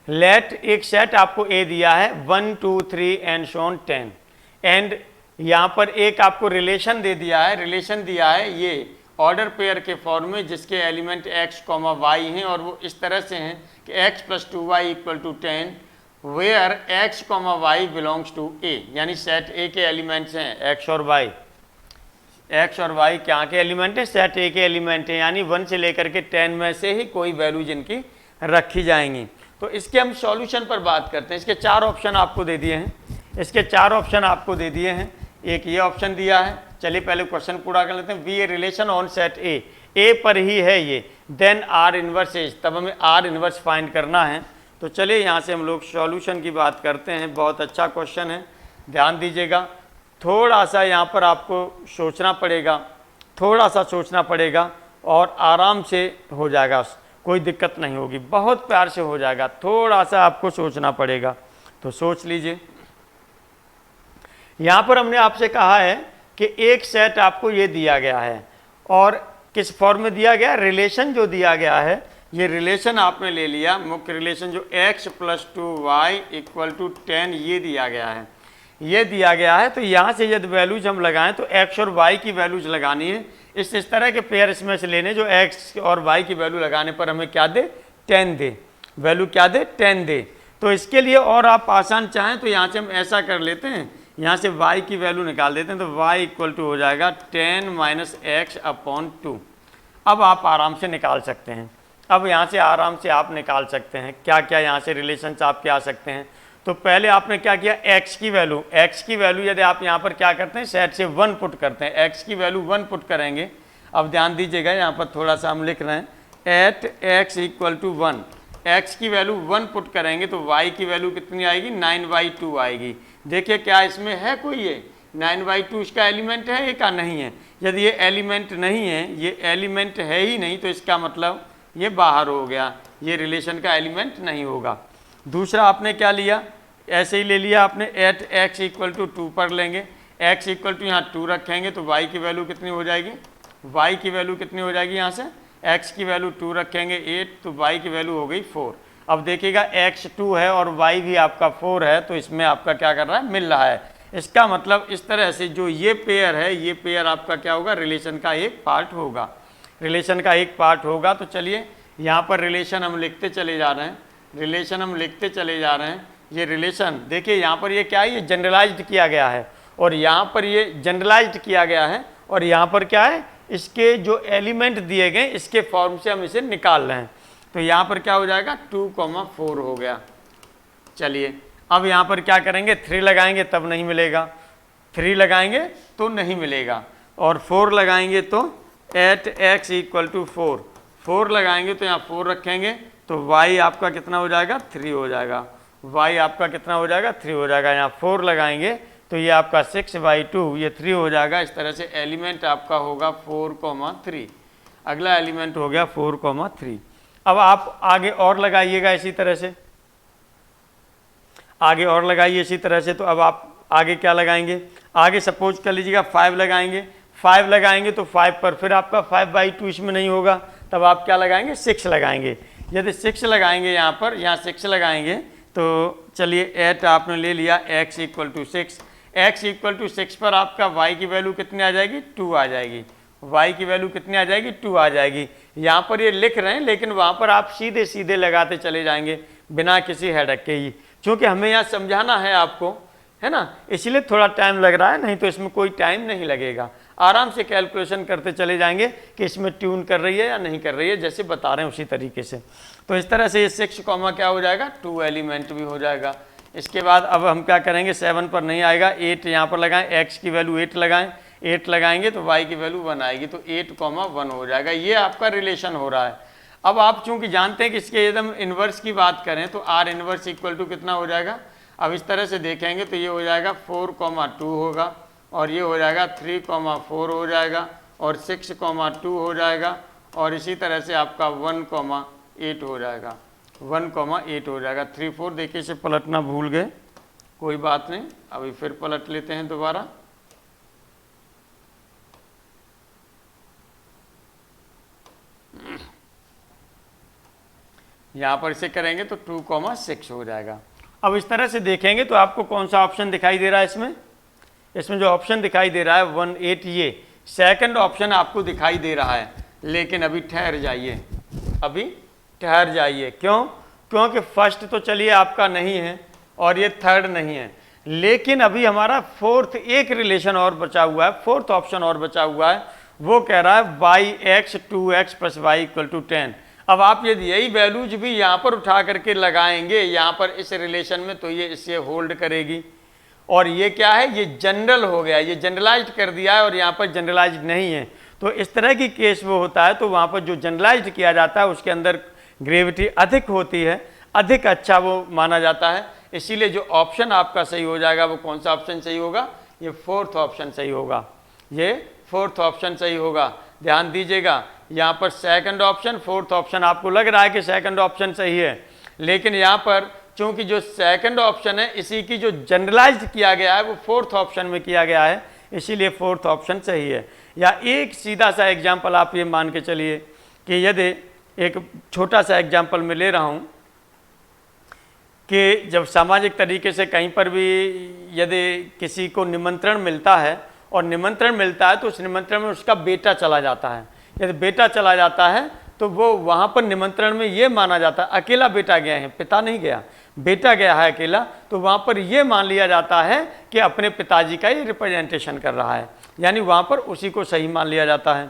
लेट एक सेट आपको ए दिया है 1, 2, 3 एंड शोन 10, एंड यहाँ पर एक आपको रिलेशन दे दिया है, रिलेशन दिया है ये ऑर्डर पेयर के फॉर्म में, जिसके एलिमेंट x, y हैं, और वो इस तरह से हैं कि x plus 2y equal to 10, where x, y belongs to a, यानी सेट a के एलिमेंट्स हैं x और y। x और y क्या के एलिमेंट है, सेट a के एलिमेंट हैं, यानी 1 से लेकर के 10 में से ही कोई वैल्यू जिनकी रखी जाएंगी। तो इसके हम सॉल्यूशन पर बात करते हैं। इसके 4 ऑप्शन आपको दे दिए हैं, एक ये ऑप्शन दिया है। चलिए पहले क्वेश्चन पूरा कर लेते हैं। V a relation on set ए पर ही है ये, देन आर इनवर्स एज, तब हमें आर इनवर्स फाइंड करना है। तो चलिए यहाँ से हम लोग सॉल्यूशन की बात करते हैं। बहुत अच्छा क्वेश्चन है, ध्यान दीजिएगा। थोड़ा सा यहाँ पर आपको सोचना पड़ेगा, और आराम से हो जाएगा, कोई दिक्कत नहीं होगी, बहुत प्यार से हो जाएगा, थोड़ा सा आपको सोचना पड़ेगा, तो सोच लीजिए। यहाँ पर हमने आपसे कहा है कि एक सेट आपको ये दिया गया है, और किस फॉर्म में दिया गया, रिलेशन जो दिया गया है, ये रिलेशन आपने ले लिया, मुख्य रिलेशन जो x plus 2y equal to 10 ये दिया गया है। तो यहाँ से यदि वैल्यूज हम लगाएं तो x और y की वैल्यूज लगानी है। इस तरह के पेयर इसमें से लेने जो x और y की वैल्यू लगाने पर हमें क्या दे, 10 दे, वैल्यू क्या दे, 10 दे। तो इसके लिए और आप आसान चाहें तो यहाँ से हम ऐसा कर लेते हैं, यहाँ से y की वैल्यू निकाल देते हैं, तो y इक्वल टू हो जाएगा 10 माइनस एक्स अपॉन 2। अब आप आराम से निकाल सकते हैं, अब यहाँ से आराम से आप निकाल सकते हैं क्या क्या यहाँ से रिलेशंस आपके आ सकते हैं। तो पहले आपने क्या किया, x की वैल्यू यदि आप यहाँ पर क्या करते हैं, सेट से 1 पुट करते हैं, x की वैल्यू 1 पुट करेंगे। अब ध्यान दीजिएगा, यहाँ पर थोड़ा सा हम लिख रहे हैं, at x equal to 1, x की वैल्यू 1 पुट करेंगे तो y की वैल्यू कितनी आएगी, 9/2 आएगी। देखिए क्या इसमें है कोई, 9/2 इसका एलिमेंट है एक का नहीं है। यदि ये एलिमेंट नहीं है, ये एलिमेंट है ही नहीं, तो इसका मतलब ये बाहर हो गया, ये रिलेशन का एलिमेंट नहीं होगा। दूसरा आपने क्या लिया, ऐसे ही ले लिया आपने, एट x = 2 पर लेंगे, x = यहाँ 2 रखेंगे तो y की वैल्यू कितनी हो जाएगी, y की वैल्यू कितनी हो जाएगी, यहाँ से x की वैल्यू 2 रखेंगे 8, तो y की वैल्यू हो गई 4। अब देखिएगा x 2 है और y भी आपका 4 है, तो इसमें आपका क्या कर रहा है, मिल रहा है। इसका मतलब इस तरह से जो ये पेयर है, ये पेयर आपका क्या होगा, रिलेशन का एक पार्ट होगा, रिलेशन का एक पार्ट होगा। तो चलिए यहाँ पर रिलेशन हम लिखते चले जा रहे हैं, रिलेशन हम लिखते चले जा रहे हैं। ये रिलेशन देखिए यहाँ पर ये क्या है, ये जनरलाइज्ड किया गया है, और यहाँ पर ये जनरलाइज्ड किया गया है, और यहाँ पर क्या है, इसके जो एलिमेंट दिए गए इसके फॉर्म से हम इसे निकाल रहे हैं। तो यहाँ पर क्या हो जाएगा, 2,4 हो गया। चलिए अब यहाँ पर क्या करेंगे, 3 लगाएंगे तब नहीं मिलेगा, 3 लगाएंगे तो नहीं मिलेगा, और 4 लगाएंगे तो एट x = 4, 4 लगाएंगे तो यहाँ 4 रखेंगे तो y आपका कितना हो जाएगा, 3 हो जाएगा, y आपका कितना हो जाएगा, 3 हो जाएगा। यहाँ 4 लगाएंगे तो ये आपका 6/2, ये 3 हो जाएगा। इस तरह से एलिमेंट आपका होगा 4,3। अगला एलिमेंट हो गया 4,3। अब आप आगे और लगाइएगा इसी तरह से, आगे और लगाइए इसी तरह से। तो अब आप आगे क्या लगाएंगे, आगे सपोज कर लीजिएगा 5 लगाएंगे, 5 लगाएंगे तो 5 पर फिर आपका 5/2 इसमें नहीं होगा, तब आप क्या लगाएंगे, 6 लगाएंगे। यदि 6 लगाएंगे यहाँ पर, यहाँ 6 लगाएंगे तो चलिए एट आपने ले लिया x = 6, x = 6 पर आपका y की वैल्यू कितनी आ जाएगी, 2 आ जाएगी, y की वैल्यू कितनी आ जाएगी, 2 आ जाएगी। यहाँ पर ये लिख रहे हैं लेकिन वहाँ पर आप सीधे सीधे लगाते चले जाएंगे बिना किसी हेडक के ही, क्योंकि हमें यहाँ समझाना है आपको, है ना, इसलिए थोड़ा टाइम लग रहा है, नहीं तो इसमें कोई टाइम नहीं लगेगा। आराम से कैलकुलेशन करते चले जाएंगे कि इसमें ट्यून कर रही है या नहीं कर रही है, जैसे बता रहे हैं उसी तरीके से। तो इस तरह से ये 6 कॉमा क्या हो जाएगा, 2 एलिमेंट भी हो जाएगा। इसके बाद अब हम क्या करेंगे, 7 पर नहीं आएगा, 8 यहाँ पर लगाएं, x की वैल्यू 8 लगाएं, 8 लगाएंगे तो y की वैल्यू 1 आएगी, तो 8,1 हो जाएगा। ये आपका रिलेशन हो रहा है। अब आप चूंकि जानते हैं कि इसके एकदम इन्वर्स की बात करें तो r इन्वर्स = कितना हो जाएगा, अब इस तरह से देखेंगे तो ये हो जाएगा 4,2 होगा, और ये हो जाएगा 3,4 हो जाएगा, और 6,2 हो जाएगा, और इसी तरह से आपका 1,8 हो जाएगा, 1,8 हो जाएगा। 3 4 देखिए इसे पलटना भूल गए, कोई बात नहीं, अभी फिर पलट लेते हैं दोबारा। यहाँ पर इसे करेंगे तो 2,6 हो जाएगा। अब इस तरह से देखेंगे तो आपको कौन सा ऑप्शन दिखाई दे रहा है, इसमें जो ऑप्शन दिखाई दे रहा है 1,8, ये सेकंड ऑप्शन आपको दिखाई दे रहा है। लेकिन अभी ठहर जाइए, अभी ठहर जाइए, क्यों, क्योंकि फर्स्ट तो चलिए आपका नहीं है और ये थर्ड नहीं है, लेकिन अभी हमारा फोर्थ एक रिलेशन और बचा हुआ है, फोर्थ ऑप्शन और बचा हुआ है, वो कह रहा है y(x) 2x + y = 10। अब आप यदि यही वैल्यूज भी यहाँ पर उठा करके लगाएंगे यहाँ पर इस रिलेशन में, तो ये इसे होल्ड करेगी। और ये क्या है, ये जनरल हो गया, ये जनरलाइज्ड कर दिया है, और यहाँ पर जनरलाइज्ड नहीं है। तो इस तरह की केस वो होता है, तो वहाँ पर जो जनरलाइज्ड किया जाता है उसके अंदर ग्रेविटी अधिक होती है, अधिक अच्छा वो माना जाता है। इसीलिए जो ऑप्शन आपका सही हो जाएगा वो कौन सा ऑप्शन सही होगा, ये फोर्थ ऑप्शन सही होगा, ये फोर्थ ऑप्शन सही होगा। ध्यान दीजिएगा, यहाँ पर सेकंड ऑप्शन, फोर्थ ऑप्शन, आपको लग रहा है कि सेकंड ऑप्शन सही है, लेकिन यहाँ पर चूंकि जो सेकंड ऑप्शन है इसी की जो जनरलाइज्ड किया गया है वो फोर्थ ऑप्शन में किया गया है, इसीलिए फोर्थ ऑप्शन सही है। या एक सीधा सा एग्जाम्पल आप ये मान के चलिए कि यदि एक छोटा सा एग्जाम्पल मैं ले रहा हूँ कि जब सामाजिक तरीके से कहीं पर भी यदि किसी को निमंत्रण मिलता है और निमंत्रण मिलता है तो उस निमंत्रण में उसका बेटा चला जाता है, यदि बेटा चला जाता है तो वो वहाँ पर निमंत्रण में ये माना जाता है, अकेला बेटा गया है, पिता नहीं गया, बेटा गया है अकेला, तो वहाँ पर ये मान लिया जाता है कि अपने पिताजी का ही रिप्रेजेंटेशन कर रहा है, यानी वहाँ पर उसी को सही मान लिया जाता है।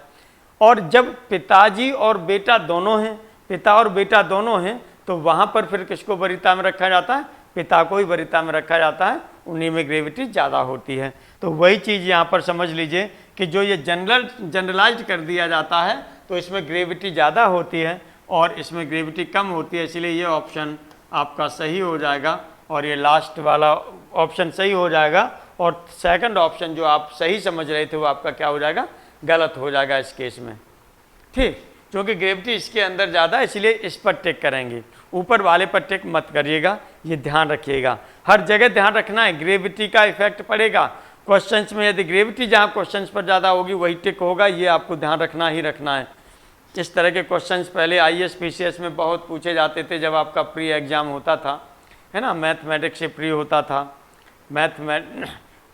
और जब पिताजी और बेटा दोनों हैं, पिता और बेटा दोनों हैं, तो वहाँ पर फिर किसको वरीयता में रखा जाता है, पिता को ही वरीयता में रखा जाता है, उन्हीं में ग्रेविटी ज़्यादा होती है। तो वही चीज़ यहाँ पर समझ लीजिए कि जो ये जनरलाइज्ड कर दिया जाता है तो इसमें ग्रेविटी ज़्यादा होती है और इसमें ग्रेविटी कम होती है, इसलिए ये ऑप्शन आपका सही हो जाएगा और ये लास्ट वाला ऑप्शन सही हो जाएगा और सेकंड ऑप्शन जो आप सही समझ रहे थे वो आपका क्या हो जाएगा, गलत हो जाएगा इस केस में। ठीक, क्योंकि ग्रेविटी इसके अंदर ज़्यादा है, इसलिए इस पर टिक करेंगे, ऊपर वाले पर टिक मत करिएगा, ये ध्यान रखिएगा। हर जगह ध्यान रखना है, ग्रेविटी का इफेक्ट पड़ेगा क्वेश्चंस में। यदि ग्रेविटी जहाँ क्वेश्चंस पर ज़्यादा होगी वही टिक होगा, ये आपको ध्यान रखना ही रखना है। इस तरह के क्वेश्चंस पहले IAS PCS में बहुत पूछे जाते थे जब आपका प्री एग्ज़ाम होता था, है ना, मैथमेटिक्स से प्री होता था,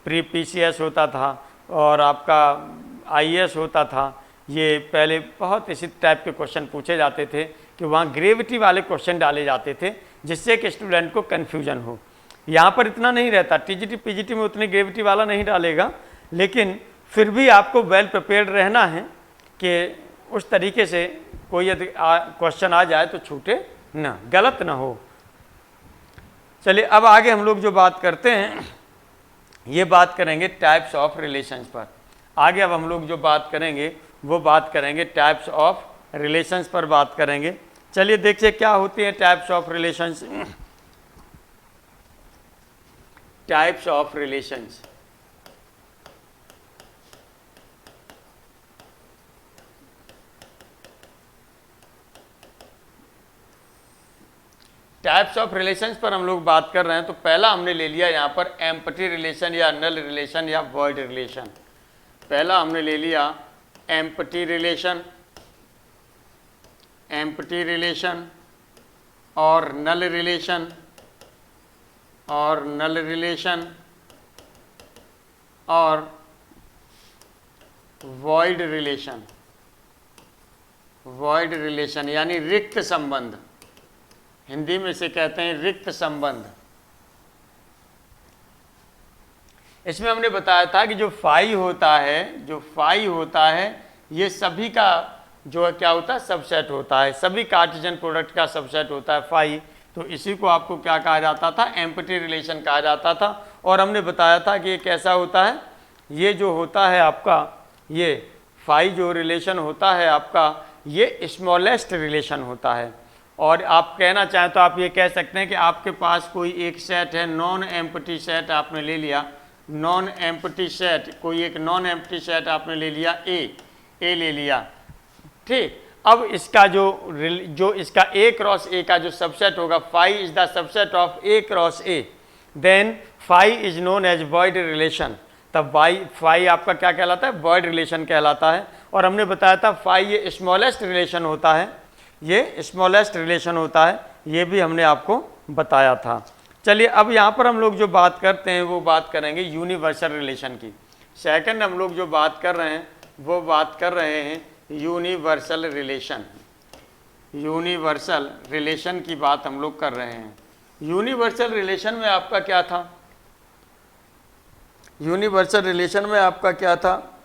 प्री PCS होता था और आपका IAS होता था। ये पहले बहुत इसी टाइप के क्वेश्चन पूछे जाते थे कि वहाँ ग्रेविटी वाले क्वेश्चन डाले जाते थे जिससे कि स्टूडेंट को कन्फ्यूजन हो। यहाँ पर इतना नहीं रहता, TGT PGT में उतनी ग्रेविटी वाला नहीं डालेगा, लेकिन फिर भी आपको वेल प्रिपेयर्ड रहना है कि उस तरीके से कोई यदि क्वेश्चन आ जाए तो छूटे ना, गलत ना हो। चलिए अब आगे हम लोग जो बात करते हैं ये बात करेंगे टाइप्स ऑफ रिलेशंस पर। आगे अब हम लोग जो बात करेंगे वो बात करेंगे टाइप्स ऑफ रिलेशंस पर बात करेंगे। चलिए देखिए क्या होती हैं types of relations. Types of relations, types of relations पर हम लोग बात कर रहे हैं। तो पहला हमने ले लिया यहाँ पर एम्प्टी रिलेशन या नल रिलेशन या वॉइड रिलेशन। पहला हमने ले लिया एम्प्टी रिलेशन, एम्प्टी रिलेशन और नल रिलेशन, और नल रिलेशन और वॉइड रिलेशन। वॉइड रिलेशन यानी रिक्त संबंध, हिंदी में से कहते हैं रिक्त संबंध। इसमें हमने बताया था कि जो फाई होता है, जो फाई होता है ये सभी का जो है क्या होता है, सबसेट होता है, सभी कार्टेशियन प्रोडक्ट का सबसेट होता है फाई। तो इसी को आपको क्या कहा जाता था, एम्प्टी रिलेशन कहा जाता था। और हमने बताया था कि ये कैसा होता है, ये जो होता है आपका, ये फाई जो रिलेशन होता है आपका, ये स्मॉलेस्ट रिलेशन होता है। और आप कहना चाहें तो आप ये कह सकते हैं कि आपके पास कोई एक सेट है, नॉन एम्प्टी सेट आपने ले लिया, नॉन एम्प्टी सेट, कोई एक नॉन एम्प्टी सेट आपने ले लिया, ए ले लिया। ठीक, अब इसका जो इसका A क्रॉस A का जो सबसेट होगा, phi is the subset of A cross A, then phi is known as void relation. तब फाई आपका क्या कहलाता है, वॉइड रिलेशन कहलाता है। और हमने बताया था फाई ये स्मॉलेस्ट रिलेशन होता है, ये स्मॉलेस्ट रिलेशन होता है, ये भी हमने आपको बताया था। चलिए अब यहाँ पर हम लोग जो बात करते हैं वो बात करेंगे यूनिवर्सल रिलेशन की। सेकंड हम लोग जो बात कर रहे हैं वो बात कर रहे हैं यूनिवर्सल रिलेशन। यूनिवर्सल रिलेशन की बात हम लोग कर रहे हैं। यूनिवर्सल रिलेशन में आपका क्या था, यूनिवर्सल रिलेशन में आपका क्या था,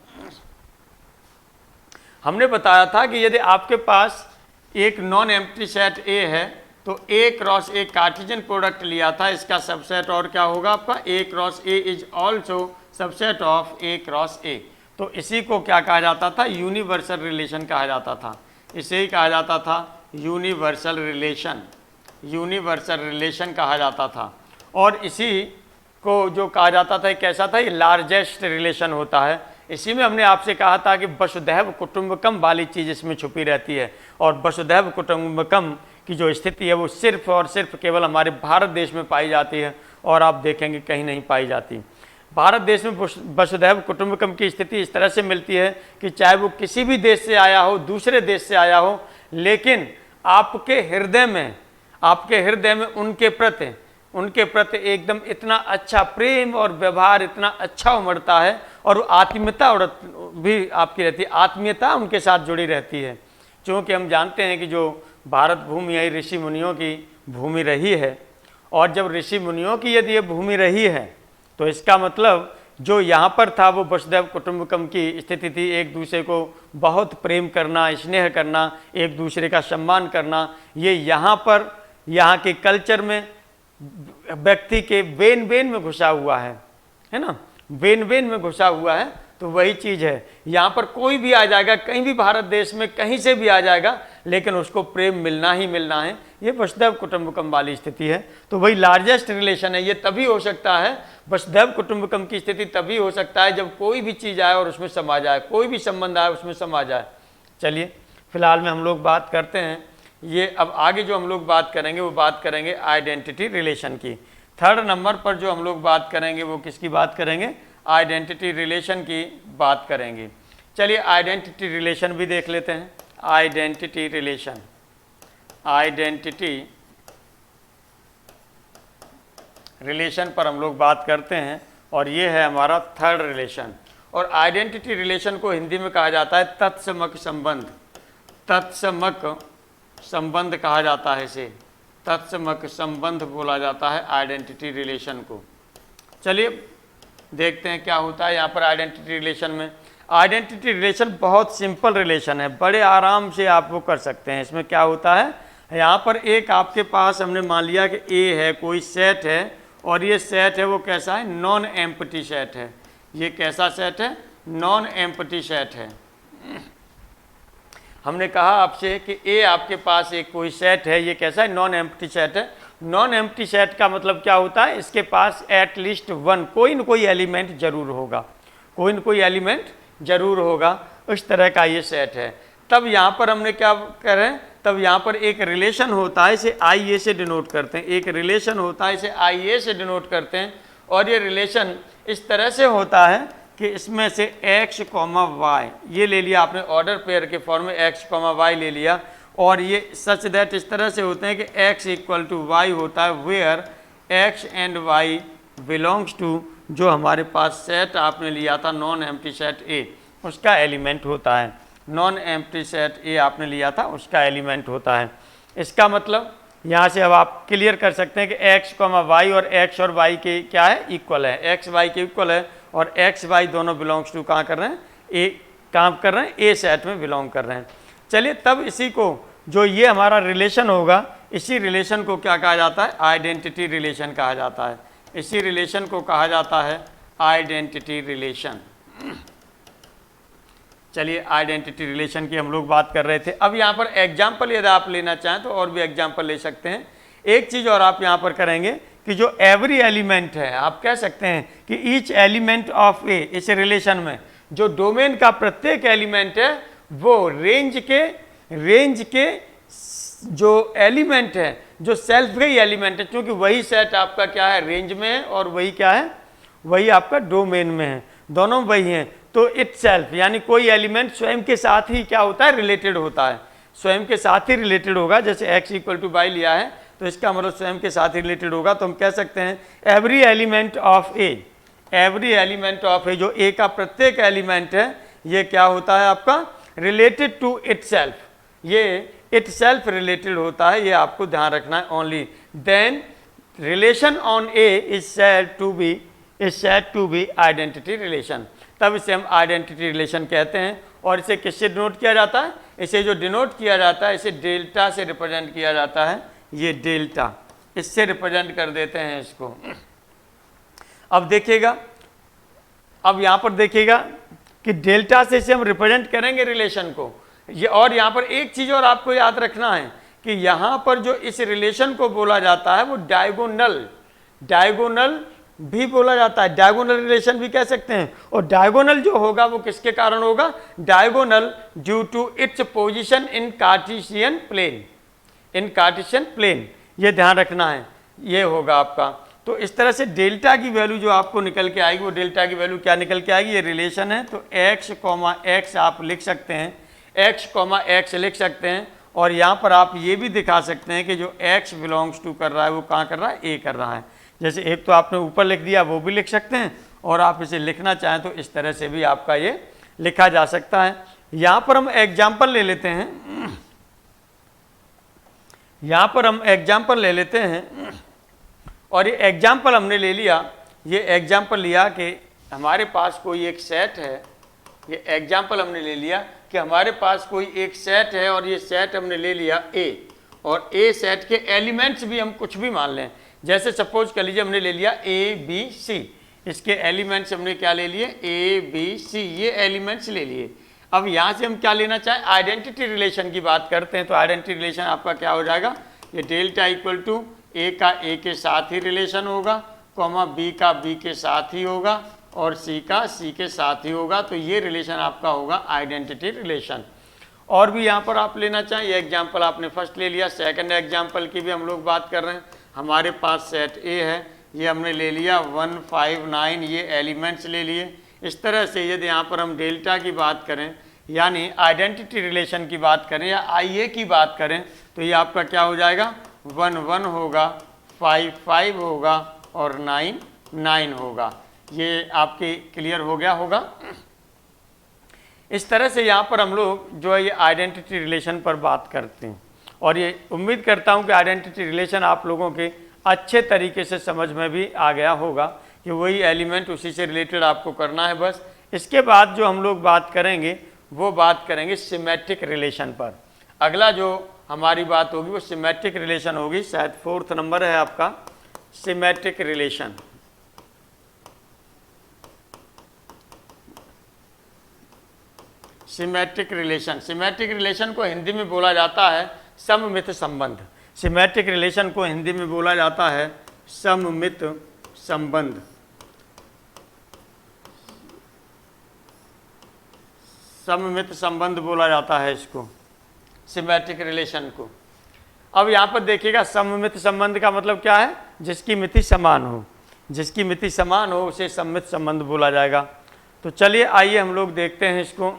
हमने बताया था कि यदि आपके पास एक नॉन एम्प्टी सेट A है तो A cross A Cartesian product लिया था, इसका सबसेट और क्या होगा आपका, A cross A is also subset of A cross A। तो इसी को क्या कहा जाता था, यूनिवर्सल रिलेशन कहा जाता था। इसे ही कहा जाता था यूनिवर्सल रिलेशन, यूनिवर्सल रिलेशन कहा जाता था। और इसी को जो कहा जाता था कैसा था, ये लार्जेस्ट रिलेशन होता है। इसी में हमने आपसे कहा था कि वसुधैव कुटुंबकम वाली चीज़ इसमें छुपी रहती है। और वसुधैव कुटुंबकम की जो स्थिति है वो सिर्फ और सिर्फ केवल हमारे भारत देश में पाई जाती है, और आप देखेंगे कहीं नहीं पाई जाती। भारत देश में वसुधैव कुटुंबकम की स्थिति इस तरह से मिलती है कि चाहे वो किसी भी देश से आया हो, दूसरे देश से आया हो, लेकिन आपके हृदय में उनके प्रति एकदम इतना अच्छा प्रेम और व्यवहार इतना अच्छा उमड़ता है, और वो आत्मीयता भी आपकी रहती है, आत्मीयता उनके साथ जुड़ी रहती है। क्योंकि हम जानते हैं कि जो भारत भूमि है ऋषि मुनियों की भूमि रही है, और जब ऋषि मुनियों की यदि ये भूमि रही है तो इसका मतलब जो यहाँ पर था वो वसुधैव कुटुंबकम की स्थिति थी, एक दूसरे को बहुत प्रेम करना, स्नेह करना, एक दूसरे का सम्मान करना, ये यहाँ के कल्चर में व्यक्ति के वेन में घुसा हुआ है ना, वेन में घुसा हुआ है। तो वही चीज़ है, यहाँ पर कोई भी आ जाएगा, कहीं भी भारत देश में कहीं से भी आ जाएगा, लेकिन उसको प्रेम मिलना ही मिलना है। ये वसुधैव कुटुंबकम वाली स्थिति है। तो वही लार्जेस्ट रिलेशन है। ये तभी हो सकता है, वसुधैव कुटुंबकम की स्थिति तभी हो सकता है जब कोई भी चीज़ आए और उसमें समा जाए, कोई भी संबंध आए उसमें समा जाए। चलिए फिलहाल में हम लोग बात करते हैं, ये अब आगे जो हम लोग बात करेंगे वो बात करेंगे आइडेंटिटी रिलेशन की। थर्ड नंबर पर जो हम लोग बात करेंगे वो किसकी बात करेंगे? आइडेंटिटी रिलेशन की बात करेंगे। चलिए आइडेंटिटी रिलेशन भी देख लेते हैं। आइडेंटिटी रिलेशन, आइडेंटिटी रिलेशन पर हम लोग बात करते हैं और ये है हमारा थर्ड रिलेशन। और आइडेंटिटी रिलेशन को हिंदी में कहा जाता है तत्समक संबंध। तत्समक संबंध कहा जाता है इसे, तत्समक संबंध बोला जाता है आइडेंटिटी रिलेशन को। चलिए देखते हैं क्या होता है यहाँ पर आइडेंटिटी रिलेशन में। आइडेंटिटी रिलेशन बहुत सिंपल रिलेशन है, बड़े आराम से आप वो कर सकते हैं। इसमें क्या होता है, यहाँ पर एक आपके पास हमने मान लिया कि ए है, कोई सेट है, और ये सेट है वो कैसा है? नॉन एम्प्टी सेट है। ये कैसा सेट है? नॉन एम्प्टी सेट है। हमने कहा आपसे कि ए आपके पास एक कोई सेट है, ये कैसा है? नॉन एम्प्टी सेट है। नॉन एम्प्टी सेट का मतलब क्या होता है? इसके पास एटलीस्ट वन, कोई न कोई एलिमेंट जरूर होगा, कोई न कोई एलिमेंट जरूर होगा, उस तरह का ये सेट है। तब यहाँ पर हमने क्या करें, तब यहाँ पर एक रिलेशन होता है, इसे आई ए से डिनोट करते हैं। एक रिलेशन होता है, इसे आई ए से डिनोट करते हैं। और ये रिलेशन इस तरह से होता है कि इसमें से x, y ये ले लिया आपने, ऑर्डर पेयर के फॉर्म में x, y ले लिया। और ये सच दैट इस तरह से होते हैं कि x इक्वल टू वाई होता है, where x and y belongs to जो हमारे पास सेट आपने लिया था नॉन एम्प्टी सेट A, उसका एलिमेंट होता है। नॉन एम्प्टी सेट A आपने लिया था, उसका एलिमेंट होता है। इसका मतलब यहाँ से अब आप क्लियर कर सकते हैं कि x, y और x और y के क्या है? इक्वल है, x y के इक्वल है। और x y दोनों बिलोंग्स टू कहाँ कर रहे हैं? ए काम कर रहे हैं, ए सेट में बिलोंग कर रहे हैं। चलिए तब इसी को जो ये हमारा रिलेशन होगा, इसी रिलेशन को क्या कहा जाता है? आइडेंटिटी रिलेशन कहा जाता है। इसी रिलेशन को कहा जाता है आइडेंटिटी रिलेशन। चलिए आइडेंटिटी रिलेशन की हम लोग बात कर रहे थे। अब यहाँ पर एग्जाम्पल यदि आप लेना चाहें तो और भी एग्जाम्पल ले सकते हैं। एक चीज़ और आप यहाँ पर करेंगे कि जो एवरी एलिमेंट है, आप कह सकते हैं कि ईच एलिमेंट ऑफ ए, इस रिलेशन में जो डोमेन का प्रत्येक एलिमेंट है वो रेंज के जो एलिमेंट है, जो सेल्फ का ही एलिमेंट है, क्योंकि वही सेट आपका क्या है? रेंज में है, और वही क्या है? वही आपका डोमेन में है, दोनों वही हैं। तो इट सेल्फ यानी कोई एलिमेंट स्वयं के साथ ही क्या होता है? रिलेटेड होता है, स्वयं के साथ ही रिलेटेड होगा। जैसे x इक्वल टू वाई लिया है तो इसका मतलब स्वयं के साथ ही रिलेटेड होगा। तो हम कह सकते हैं every element of A, every element of A, जो ए का प्रत्येक एलिमेंट है ये क्या होता है आपका? रिलेटेड टू इट सेल्फ, ये इट सेल्फ रिलेटेड होता है, ये आपको ध्यान रखना है। Only then relation on A is said to be identity relation. तब इसे हम आइडेंटिटी रिलेशन कहते हैं। और इसे किससे डिनोट किया जाता है? इसे जो डिनोट किया जाता है इसे डेल्टा से रिप्रेजेंट किया जाता है। ये डेल्टा, इससे रिप्रेजेंट कर देते हैं इसको। अब देखिएगा, अब यहाँ पर देखिएगा कि डेल्टा से इसे हम रिप्रेजेंट करेंगे रिलेशन को। ये और यहाँ पर एक चीज़ और आपको याद रखना है कि यहाँ पर जो इस रिलेशन को बोला जाता है वो डायगोनल भी बोला जाता है, डायगोनल रिलेशन भी कह सकते हैं। और डायगोनल जो होगा वो किसके कारण होगा? Diagonal due to its position in Cartesian plane, in Cartesian plane, ये ध्यान रखना है, ये होगा आपका। तो इस तरह से डेल्टा की वैल्यू जो आपको निकल के आएगी, वो डेल्टा की वैल्यू क्या निकल के आएगी? ये रिलेशन है, तो x, x आप लिख सकते हैं, x, x लिख सकते हैं। और यहाँ पर आप ये भी दिखा सकते हैं कि जो x बिलोंग्स टू कर रहा है वो कहाँ कर रहा है? a कर रहा है। जैसे एक तो आपने ऊपर लिख दिया, वो भी लिख सकते हैं, और आप इसे लिखना चाहें तो इस तरह से भी आपका ये लिखा जा सकता है। यहाँ पर हम एग्जाम्पल ले लेते हैं, यहाँ पर हम एग्जाम्पल ले लेते हैं। और ये एग्जाम्पल हमने ले लिया, ये एग्जाम्पल लिया कि हमारे पास कोई एक सेट है, ये एग्जाम्पल हमने ले लिया कि हमारे पास कोई एक सेट है और ये सेट हमने ले लिया A, और A सेट के एलिमेंट्स भी हम कुछ भी मान लें। जैसे सपोज कर लीजिए हमने ले लिया A, B, C, इसके एलिमेंट्स हमने क्या ले लिए? A, B, C, ये एलिमेंट्स ले लिए। अब यहाँ से हम क्या लेना चाहें, आइडेंटिटी रिलेशन की बात करते हैं। तो आइडेंटिटी रिलेशन आपका क्या हो जाएगा, ये डेल्टा इक्वल टू ए का ए के साथ ही रिलेशन होगा, कॉमा बी का बी के साथ ही होगा, और सी का सी के साथ ही होगा। तो ये रिलेशन आपका होगा आइडेंटिटी रिलेशन। और भी यहाँ पर आप लेना चाहें, ये एग्जाम्पल आपने फर्स्ट ले लिया, सेकंड एग्जाम्पल की भी हम लोग बात कर रहे हैं। हमारे पास सेट ए है, ये हमने ले लिया 1 5 9, ये एलिमेंट्स ले लिए। इस तरह से यदि यहाँ पर हम डेल्टा की बात करें, यानी आइडेंटिटी रिलेशन की बात करें या IA की बात करें, तो ये आपका क्या हो जाएगा, 1 1 होगा, 5 5 होगा और 9 9 होगा। ये आपके क्लियर हो गया होगा। इस तरह से यहाँ पर हम लोग जो है ये आइडेंटिटी रिलेशन पर बात करते हैं, और ये उम्मीद करता हूँ कि आइडेंटिटी रिलेशन आप लोगों के अच्छे तरीके से समझ में भी आ गया होगा कि वही एलिमेंट उसी से रिलेटेड आपको करना है बस। इसके बाद जो हम लोग बात करेंगे वो बात करेंगे सिमेट्रिक रिलेशन पर। अगला जो हमारी बात होगी वो सिमेट्रिक रिलेशन होगी, शायद 4th नंबर है आपका, symmetric relation. Symmetric relation, symmetric relation को हिंदी में बोला जाता है सममित संबंध। सिमेट्रिक रिलेशन को हिंदी में बोला जाता है सममित संबंध। सममित संबंध बोला जाता है इसको, सिमेट्रिक रिलेशन को। अब यहाँ पर देखिएगा, सममित संबंध का मतलब क्या है, जिसकी मिति समान हो, जिसकी मिति समान हो उसे सममित संबंध बोला जाएगा। तो चलिए आइए हम लोग देखते हैं इसको।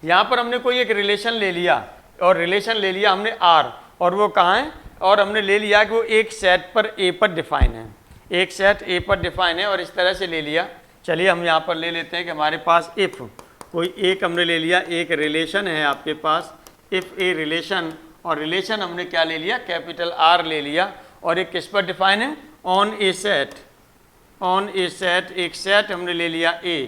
यहाँ पर हमने कोई एक रिलेशन ले लिया, और रिलेशन ले लिया हमने R, और वो कहाँ है, और हमने ले लिया कि वो एक सेट पर A पर डिफाइन है, एक सेट A पर डिफाइन है, और इस तरह से ले लिया। चलिए हम यहाँ पर ले लेते हैं कि हमारे पास इफ़ कोई एक हमने ले लिया, एक रिलेशन है आपके पास, इफ़ ए रिलेशन, और रिलेशन हमने क्या ले लिया, कैपिटल R ले लिया, और एक किस पर डिफाइन है, on a set, on a set, एक सेट हमने ले लिया A,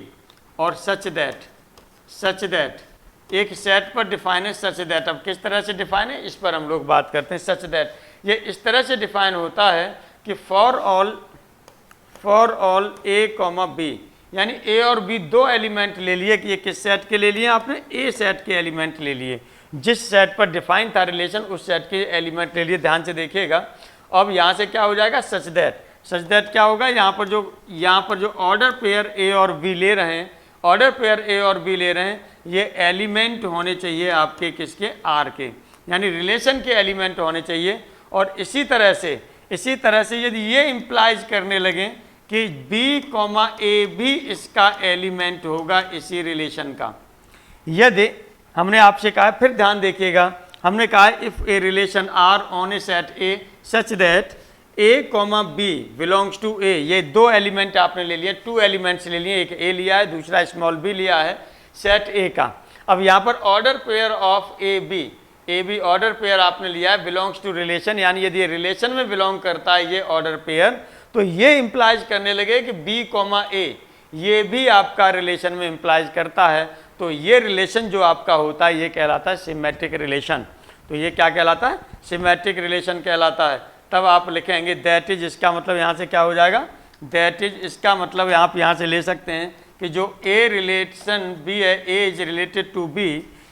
और सच दैट एक सेट पर डिफाइन है, सच दैट। अब किस तरह से डिफाइन है इस पर हम लोग बात करते हैं। सच दैट ये इस तरह से डिफाइन होता है कि for all A comma B, यानी A और B दो एलिमेंट ले लिए, कि ये किस सेट के ले लिए आपने, A सेट के एलिमेंट ले लिए, जिस सेट पर डिफाइन था रिलेशन उस सेट के एलिमेंट ले लिए। ध्यान से देखिएगा। अब यहाँ से क्या हो जाएगा, सच दैट क्या होगा, यहाँ पर जो ऑर्डर पेयर A और B ले रहे हैं, ऑर्डर पेयर A और B ले रहे हैं, ये एलिमेंट होने चाहिए आपके किसके, R के, यानी रिलेशन के एलिमेंट होने चाहिए। और इसी तरह से यदि ये इम्प्लाइज करने लगे कि B कॉमा A भी इसका एलिमेंट होगा इसी रिलेशन का, यदि हमने आपसे कहा, फिर ध्यान देखिएगा, हमने कहा if a relation R on a set A such that A comma B belongs to A, ये दो एलिमेंट आपने ले लिए, 2 एलिमेंट्स ले लिए, एक A लिया है, दूसरा स्मॉल b लिया है सेट A का। अब यहाँ पर order pair of A B order pair आपने लिया है, बिलोंग्स टू रिलेशन, यानी यदि ये रिलेशन में बिलोंग करता है ये ऑर्डर पेयर, तो ये इम्प्लाइज करने लगे कि B कॉमा A ये भी आपका रिलेशन में इम्प्लाइज करता है। तो ये रिलेशन जो आपका होता है ये कहलाता है सिमेट्रिक रिलेशन। तो ये क्या कहलाता है, सिमेट्रिक रिलेशन कहलाता है। तब आप लिखेंगे दैट इज, इसका मतलब यहाँ से क्या हो जाएगा, दैट इज, इसका मतलब आप यहाँ से ले सकते हैं कि जो A रिलेशन B है, A is related to B,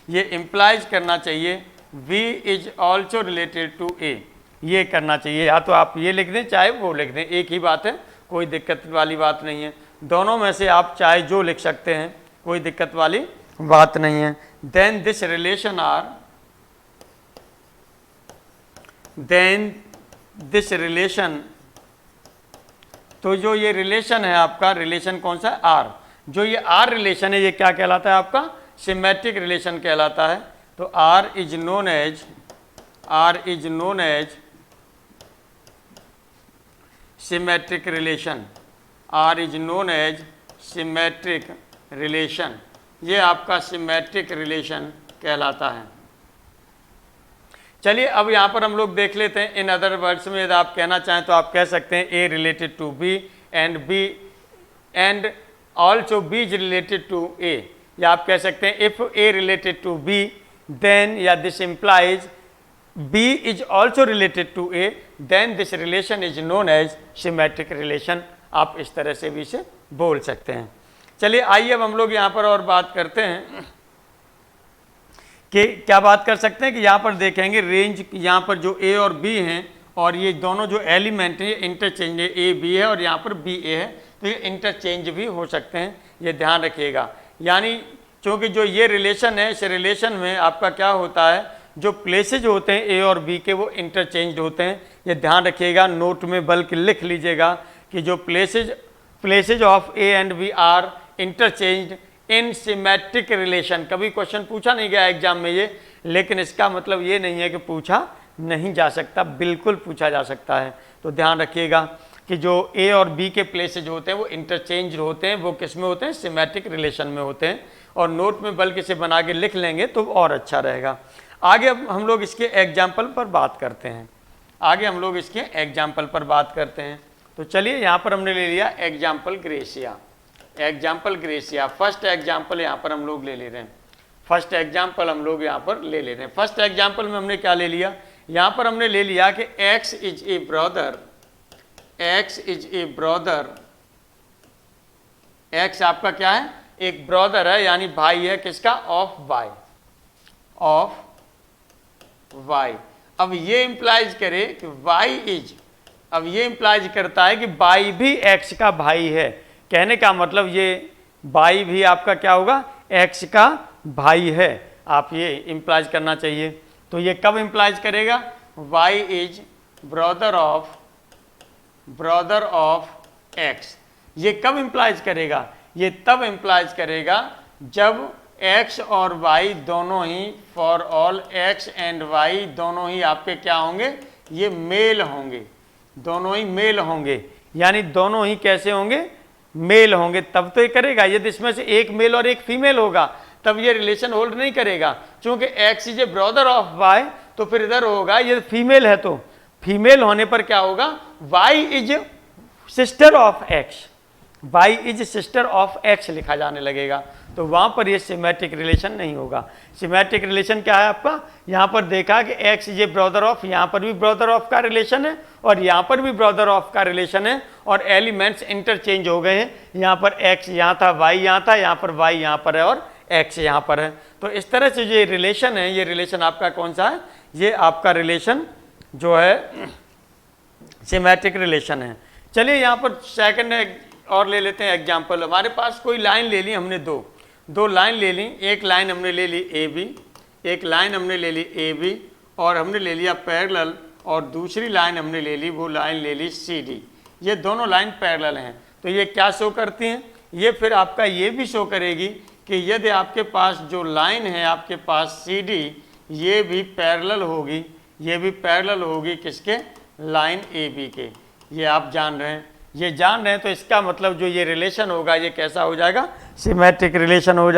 ये इम्प्लाइज करना चाहिए B is also related to A, ये करना चाहिए। या तो आप ये लिख दें चाहे वो लिख दें, एक ही बात है, कोई दिक्कत वाली बात नहीं है। दोनों में से आप चाहे जो लिख सकते हैं, कोई दिक्कत वाली बात नहीं है। Then this relation R, then this relation, तो जो ये रिलेशन है आपका, रिलेशन कौन सा है, R, जो ये R रिलेशन है ये क्या कहलाता है आपका, सिमेट्रिक रिलेशन कहलाता है। तो R is known as symmetric relation, R is known as symmetric relation, ये आपका सिमेट्रिक रिलेशन कहलाता है। चलिए अब यहाँ पर हम लोग देख लेते हैं। इन अदर वर्ड्स में यदि आप कहना चाहें तो आप कह सकते हैं A related to B and also B is related to A, या आप कह सकते हैं if A related to B then, या this implies B is also related to A then this relation is known as symmetric relation. आप इस तरह से भी इसे बोल सकते हैं। चलिए आइए अब हम लोग यहाँ पर और बात करते हैं कि क्या बात कर सकते हैं कि यहाँ पर देखेंगे रेंज, यहाँ पर जो ए और बी हैं और ये दोनों जो एलिमेंट हैं ये इंटरचेंज है, ए बी है और यहाँ पर बी ए है, तो ये इंटरचेंज भी हो सकते हैं, ये ध्यान रखिएगा। यानी क्योंकि जो ये रिलेशन है, इस रिलेशन में आपका क्या होता है, जो प्लेसेज होते हैं ए और बी के वो इंटरचेंज होते हैं, ये ध्यान रखिएगा, नोट में बल्कि लिख लीजिएगा कि जो places of A and B are interchanged in symmetric relation. कभी क्वेश्चन पूछा नहीं गया एग्जाम में ये, लेकिन इसका मतलब ये नहीं है कि पूछा नहीं जा सकता, बिल्कुल पूछा जा सकता है। तो ध्यान रखिएगा कि जो ए और बी के प्लेसेज होते हैं वो इंटरचेंज होते हैं, वो किस में होते हैं, सिमेट्रिक रिलेशन में होते हैं। और नोट में बल्कि से बना के लिख लेंगे तो और अच्छा रहेगा। आगे अब हम लोग इसके एग्जाम्पल पर बात करते हैं, तो चलिए यहाँ पर हमने ले लिया एग्जाम्पल ग्रेसिया। फर्स्ट एग्जाम्पल यहाँ पर हम लोग ले ले रहे हैं, फर्स्ट एग्जाम्पल में हमने क्या ले लिया, यहाँ पर हमने ले लिया कि x is a brother, x आपका क्या है, एक ब्रदर है यानी भाई है, किसका, ऑफ y। अब ये इंप्लाइज करे कि y इज, अब ये इंप्लाइज करता है कि y भी x का भाई है। कहने का मतलब ये y भी आपका क्या होगा, x का भाई है, आप ये इंप्लाइज करना चाहिए। तो ये कब इंप्लाइज करेगा, y is brother of x। ये कब इंप्लाइज करेगा, ये तब इंप्लाइज करेगा जब x और y दोनों ही, for all x and y दोनों ही आपके क्या होंगे, ये मेल होंगे, दोनों ही मेल होंगे। यानी दोनों ही कैसे होंगे, मेल होंगे, तब तो ये करेगा। यदि इसमें से एक मेल और एक फीमेल होगा तब ये रिलेशन होल्ड नहीं करेगा, क्योंकि x is a brother of y, तो फिर इधर होगा ये फीमेल है तो फीमेल होने पर क्या होगा, y is sister of x लिखा जाने लगेगा। तो वहां पर ये सिमेट्रिक रिलेशन नहीं होगा। सिमेट्रिक रिलेशन क्या है आपका, यहाँ पर देखा कि x is a brother of, यहाँ पर भी ब्रदर ऑफ का रिलेशन है और यहाँ पर भी ब्रदर ऑफ का रिलेशन है, और एलिमेंट्स इंटरचेंज हो गए हैं। यहाँ पर x यहाँ था, y यहाँ था, यहाँ पर y यहाँ पर है और x यहाँ पर है। तो इस तरह से जो ये रिलेशन है, ये रिलेशन आपका कौन सा है, ये आपका रिलेशन जो है सिमेट्रिक रिलेशन है। चलिए यहाँ पर सेकंड और ले लेते हैं एग्जाम्पल। हमारे पास कोई लाइन ले ली हमने, दो लाइन ले ली, एक लाइन हमने ले ली ए बी, और हमने ले लिया पैरेलल, और दूसरी लाइन हमने ले ली, वो लाइन ले ली सी डी। ये दोनों लाइन पैरेलल हैं, तो ये क्या शो करती हैं, ये फिर आपका ये भी शो करेगी कि यदि आपके पास जो लाइन है आपके पास सी डी, ये भी पैरेलल होगी, किसके, लाइन ए बी के। ये आप जान रहे हैं, तो इसका मतलब जो ये रिलेशन होगा ये कैसा हो जाएगा, सिमेट्रिक रिलेशन हो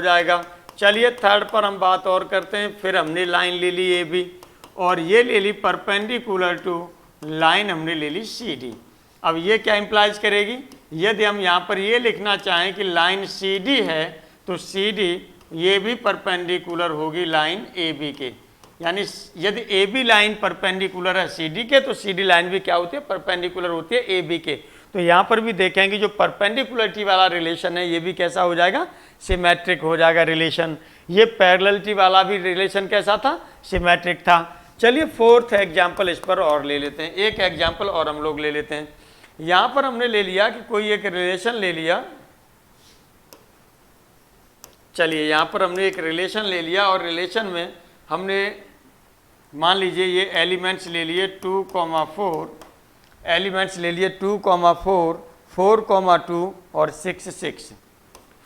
जाएगा, चलिए थर्ड पर हम बात और करते हैं। फिर हमने लाइन ले ली ए बी और ये ले ली परपेंडिकुलर टू लाइन हमने ले ली सी डी। अब ये क्या इंप्लाइज करेगी, यदि हम यहाँ पर ये लिखना चाहें कि लाइन सी डी है तो सी डी ये भी परपेंडिकुलर होगी लाइन ए बी के। यानी यदि ए बी लाइन परपेंडिकुलर है सी डी के, तो सी डी लाइन भी क्या होती है, परपेंडिकुलर होती है ए बी के। तो यहाँ पर भी देखेंगे जो परपेंडिकुलरिटी वाला रिलेशन है ये भी कैसा हो जाएगा, सिमेट्रिक हो जाएगा रिलेशन। ये पैरेललिटी वाला भी रिलेशन कैसा था, सिमेट्रिक था। चलिए फोर्थ एग्जाम्पल इस पर और ले लेते हैं, एक एग्जाम्पल और हम लोग ले लेते हैं। यहाँ पर हमने ले लिया कि कोई एक रिलेशन ले लिया, चलिए यहाँ पर हमने एक रिलेशन ले लिया और रिलेशन में हमने मान लीजिए ये एलिमेंट्स ले लिए 2,4, एलिमेंट्स ले लिए 2,4, 4,2 और 6,6,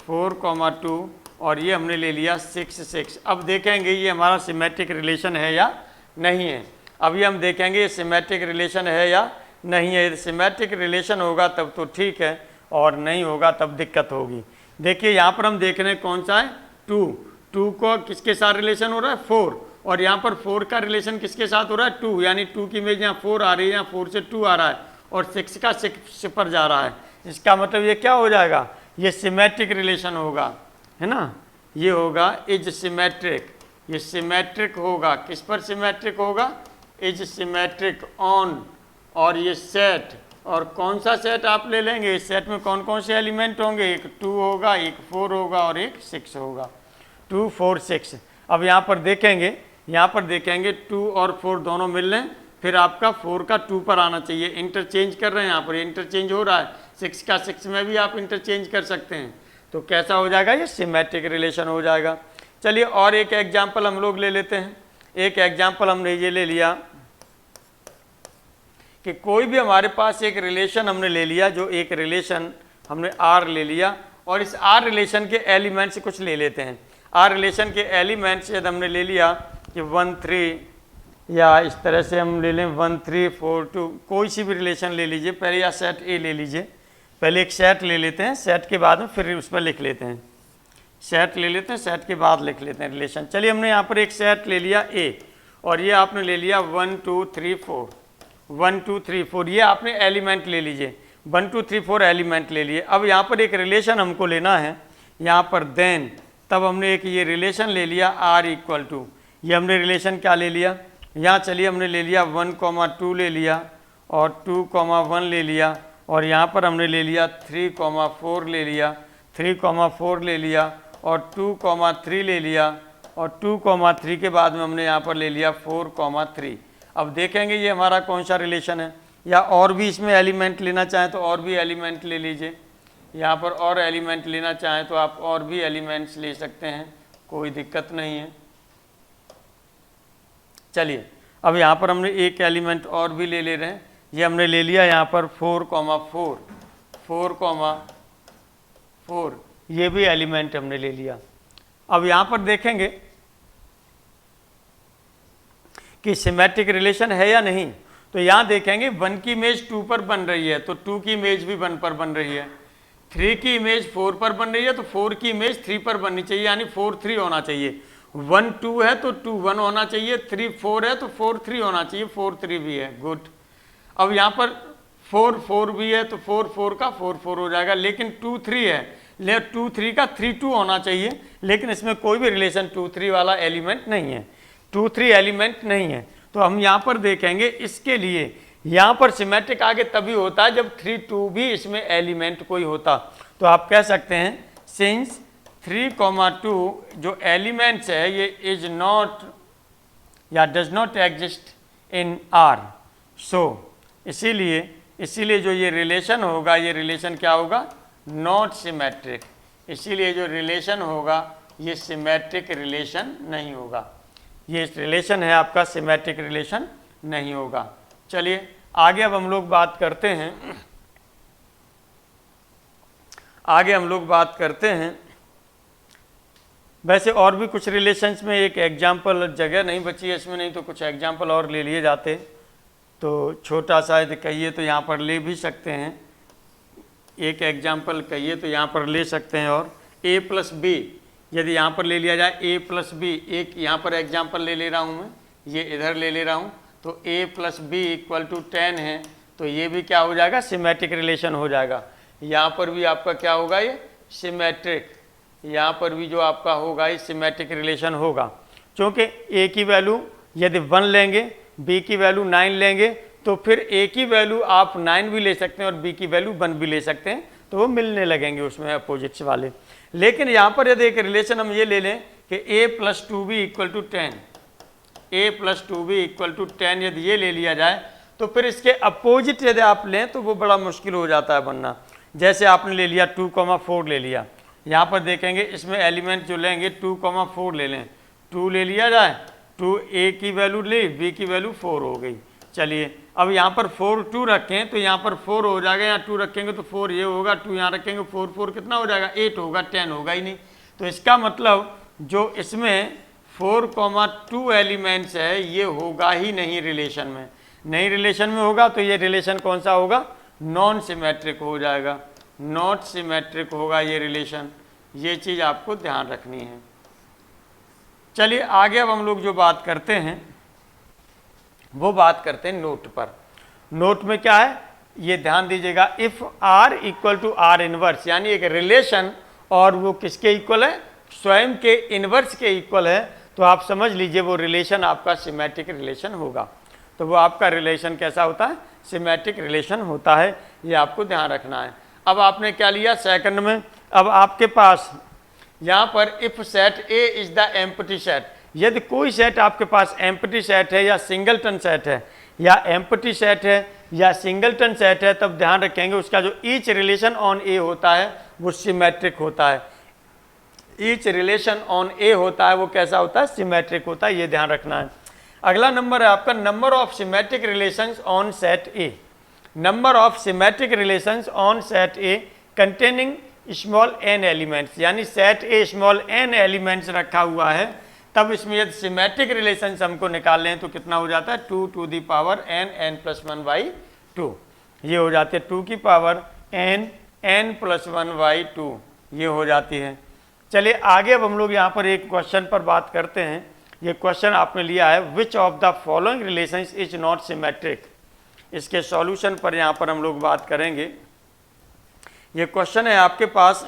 4,2 और ये हमने ले लिया 6,6। अब देखेंगे ये हमारा सिमेट्रिक रिलेशन है या नहीं है। अभी हम देखेंगे ये सिमेट्रिक रिलेशन है या नहीं है। यदि सिमेट्रिक रिलेशन होगा तब तो ठीक है, और नहीं होगा तब दिक्कत होगी। देखिए यहाँ पर हम देख रहे हैं कौन सा है, 2 को किसके साथ रिलेशन हो रहा है, 4, और यहाँ पर 4 का रिलेशन किसके साथ हो रहा है, 2, यानी 2 की इमेज यहाँ 4 आ रही है, यहाँ 4 से 2 आ रहा है, और 6 का 6 पर जा रहा है। इसका मतलब ये क्या हो जाएगा, ये सिमेट्रिक रिलेशन होगा, है ना। ये होगा इज सिमेट्रिक, ये सिमेट्रिक होगा, किस पर सिमेट्रिक होगा, इज सिमेट्रिक ऑन, और ये सेट और कौन सा सेट आप ले लेंगे, इस सेट में कौन कौन से एलिमेंट होंगे, एक 2 होगा, एक 4 होगा और एक 6 होगा, 2 4 6। अब यहाँ पर देखेंगे 2 और 4 दोनों मिल रहे हैं, फिर आपका 4 का 2 पर आना चाहिए, इंटरचेंज कर रहे हैं, यहाँ पर इंटरचेंज हो रहा है, 6 का 6 में भी आप इंटरचेंज कर सकते हैं। तो कैसा हो जाएगा, ये सिमेट्रिक रिलेशन हो जाएगा। चलिए और एक एग्जाम्पल हम लोग ले लेते हैं। एक एग्जाम्पल हमने ये ले लिया कि कोई भी हमारे पास एक रिलेशन हमने ले लिया, जो एक रिलेशन हमने R ले लिया, और इस R रिलेशन के एलिमेंट्स कुछ ले लेते हैं। R रिलेशन के एलिमेंट्स यदि हमने ले लिया कि 1 3, या इस तरह से हम ले लें 1 3 4 2, कोई सी भी रिलेशन ले लीजिए पहले, या सेट ए ले लीजिए, पहले एक सेट ले लेते हैं, सेट के बाद में फिर उस पर लिख लेते हैं, सेट ले लेते हैं, सेट के बाद लिख लेते हैं रिलेशन। चलिए हमने यहाँ पर एक सेट ले लिया ए, और ये आपने ले लिया 1 2 3 4, 1 2 3 4, ये आपने एलिमेंट ले लीजिए, 1 2 3 4 एलिमेंट ले लिए। अब यहाँ पर एक रिलेशन हमको लेना है, यहाँ पर देन, तब हमने एक ये रिलेशन ले लिया R इक्वल टू, ये हमने रिलेशन क्या ले लिया, यहाँ चलिए हमने ले लिया 1 2 ले लिया, और 2 1 ले लिया, और यहाँ पर हमने ले लिया 3 4 ले लिया, 3 4 ले लिया, और 2 3 ले लिया, और 2 3 के बाद में हमने यहाँ पर ले लिया 4 3। अब देखेंगे ये हमारा कौन सा रिलेशन है, या और भी इसमें एलिमेंट लेना चाहें तो और भी एलिमेंट ले लीजिए, यहाँ पर और एलिमेंट लेना चाहें तो आप और भी एलिमेंट्स ले सकते हैं, कोई दिक्कत नहीं है। चलिए अब यहाँ पर हमने एक एलिमेंट और भी ले रहे हैं, ये हमने ले लिया यहाँ पर 4 4, ये भी एलिमेंट हमने ले लिया। अब यहाँ पर देखेंगे कि सिमेट्रिक रिलेशन है या नहीं, तो यहाँ देखेंगे 1 की इमेज 2 पर बन रही है तो 2 की इमेज भी 1 पर बन रही है, 3 की इमेज 4 पर बन रही है तो 4 की इमेज 3 पर बननी चाहिए, यानी 4 3 होना चाहिए। 1 2 है तो 2 1 होना चाहिए, 3 4 है तो 4 3 होना चाहिए, 4 3 भी है, गुड। अब यहाँ पर 4 4 भी है तो 4 4 का 4 4 हो जाएगा, लेकिन 2 3 है, ले 2 3 का 3 2 होना चाहिए, लेकिन इसमें कोई भी रिलेशन 2 3 वाला एलिमेंट नहीं है, 2 3 एलिमेंट नहीं है। तो हम यहाँ पर देखेंगे इसके लिए यहाँ पर सिमेट्रिक आगे तभी होता है जब 3 2 भी इसमें एलिमेंट कोई होता। तो आप कह सकते हैं सिंस 3 2 जो एलिमेंट्स है ये इज नॉट या does not exist in R, सो इसीलिए जो ये रिलेशन होगा, ये रिलेशन क्या होगा, नॉट सिमेट्रिक, इसीलिए जो रिलेशन होगा ये सिमेट्रिक रिलेशन नहीं होगा, ये रिलेशन है आपका सिमेट्रिक रिलेशन नहीं होगा। चलिए आगे अब हम लोग बात करते हैं, वैसे और भी कुछ रिलेशंस में एक एग्जाम्पल, जगह नहीं बची है इसमें, नहीं तो कुछ एग्जाम्पल और ले लिए जाते, तो छोटा सा यदि कहिए तो यहाँ पर ले भी सकते हैं, एक एग्जाम्पल कहिए तो यहाँ पर ले सकते हैं। और a प्लस बी यदि यहाँ पर ले लिया जाए, a प्लस बी, एक यहाँ पर एग्जाम्पल ले रहा हूँ मैं, ये इधर ले रहा हूँ, तो a plus B equal to 10 है, तो ये भी क्या हो जाएगा, सिमेट्रिक रिलेशन हो जाएगा। यहाँ पर भी आपका क्या होगा, ये सिमेट्रिक, यहाँ पर भी जो आपका होगा ये सिमेट्रिक रिलेशन होगा, क्योंकि a की वैल्यू यदि 1 लेंगे, b की वैल्यू 9 लेंगे, तो फिर a की वैल्यू आप 9 भी ले सकते हैं और b की वैल्यू 1 भी ले सकते हैं, तो वो मिलने लगेंगे उसमें अपोजिट्स वाले। लेकिन यहाँ पर यदि एक रिलेशन हम ये ले लें कि a plus 2b equal to 10, a plus 2b equal to 10 यदि ये ले लिया जाए, तो फिर इसके अपोजिट यदि आप लें तो वो बड़ा मुश्किल हो जाता है बनना। जैसे आपने ले लिया 2 4 ले लिया, यहाँ पर देखेंगे इसमें एलिमेंट जो लेंगे 2 4 ले लें, 2 ले लिया जाए, 2 a की वैल्यू ले, b की वैल्यू 4 हो गई। चलिए अब यहाँ पर 4 2 रखें तो यहाँ पर 4 हो जाएगा, यहाँ 2 रखेंगे तो 4 ये होगा, 2 यहाँ रखेंगे 4 4 कितना हो जाएगा, 8 होगा, 10 होगा ही नहीं। तो इसका मतलब जो इसमें 4 2 एलिमेंट्स है ये होगा ही नहीं रिलेशन में, नहीं रिलेशन में होगा तो ये रिलेशन कौन सा होगा, नॉन सिमेट्रिक हो जाएगा, नॉट सिमेट्रिक होगा ये रिलेशन, ये चीज़ आपको ध्यान रखनी है। चलिए आगे अब हम लोग जो बात करते हैं वो बात करते हैं नोट पर। नोट में क्या है ये ध्यान दीजिएगा, if R equal to R inverse, यानी एक रिलेशन और वो किसके इक्वल है, स्वयं के इनवर्स के इक्वल है, तो आप समझ लीजिए वो रिलेशन आपका सिमेट्रिक रिलेशन होगा। तो वो आपका रिलेशन कैसा होता है, सिमेट्रिक रिलेशन होता है, ये आपको ध्यान रखना है। अब आपने क्या लिया सेकंड में, अब आपके पास यहाँ पर if set A is the empty set, यदि कोई सेट आपके पास एम्प्टी सेट है या सिंगलटन सेट है या एम्प्टी सेट है या सिंगलटन सेट है, तब ध्यान रखेंगे उसका जो ईच रिलेशन ऑन ए होता है वो सिमेट्रिक होता है। ईच रिलेशन ऑन ए होता है वो कैसा होता है, सिमेट्रिक होता है, ये ध्यान रखना है। अगला नंबर है आपका number of symmetric relations on set A. Number of symmetric relations on set A containing small n elements, यानी set A small n elements रखा हुआ है, तब इसमें यदि सिमेट्रिक रिलेशंस हमको निकाल लें तो कितना हो जाता है 2 to the power n n+1/2, ये हो जाती है 2 की पावर n n+1/2, ये हो जाती है। चलिए आगे अब हम लोग यहाँ पर एक क्वेश्चन पर बात करते हैं। ये क्वेश्चन आपने लिया है विच of the following relations is not symmetric, इसके सॉल्यूशन पर यहाँ पर हम लोग बात करेंगे। ये क्वेश्चन है आपके पास,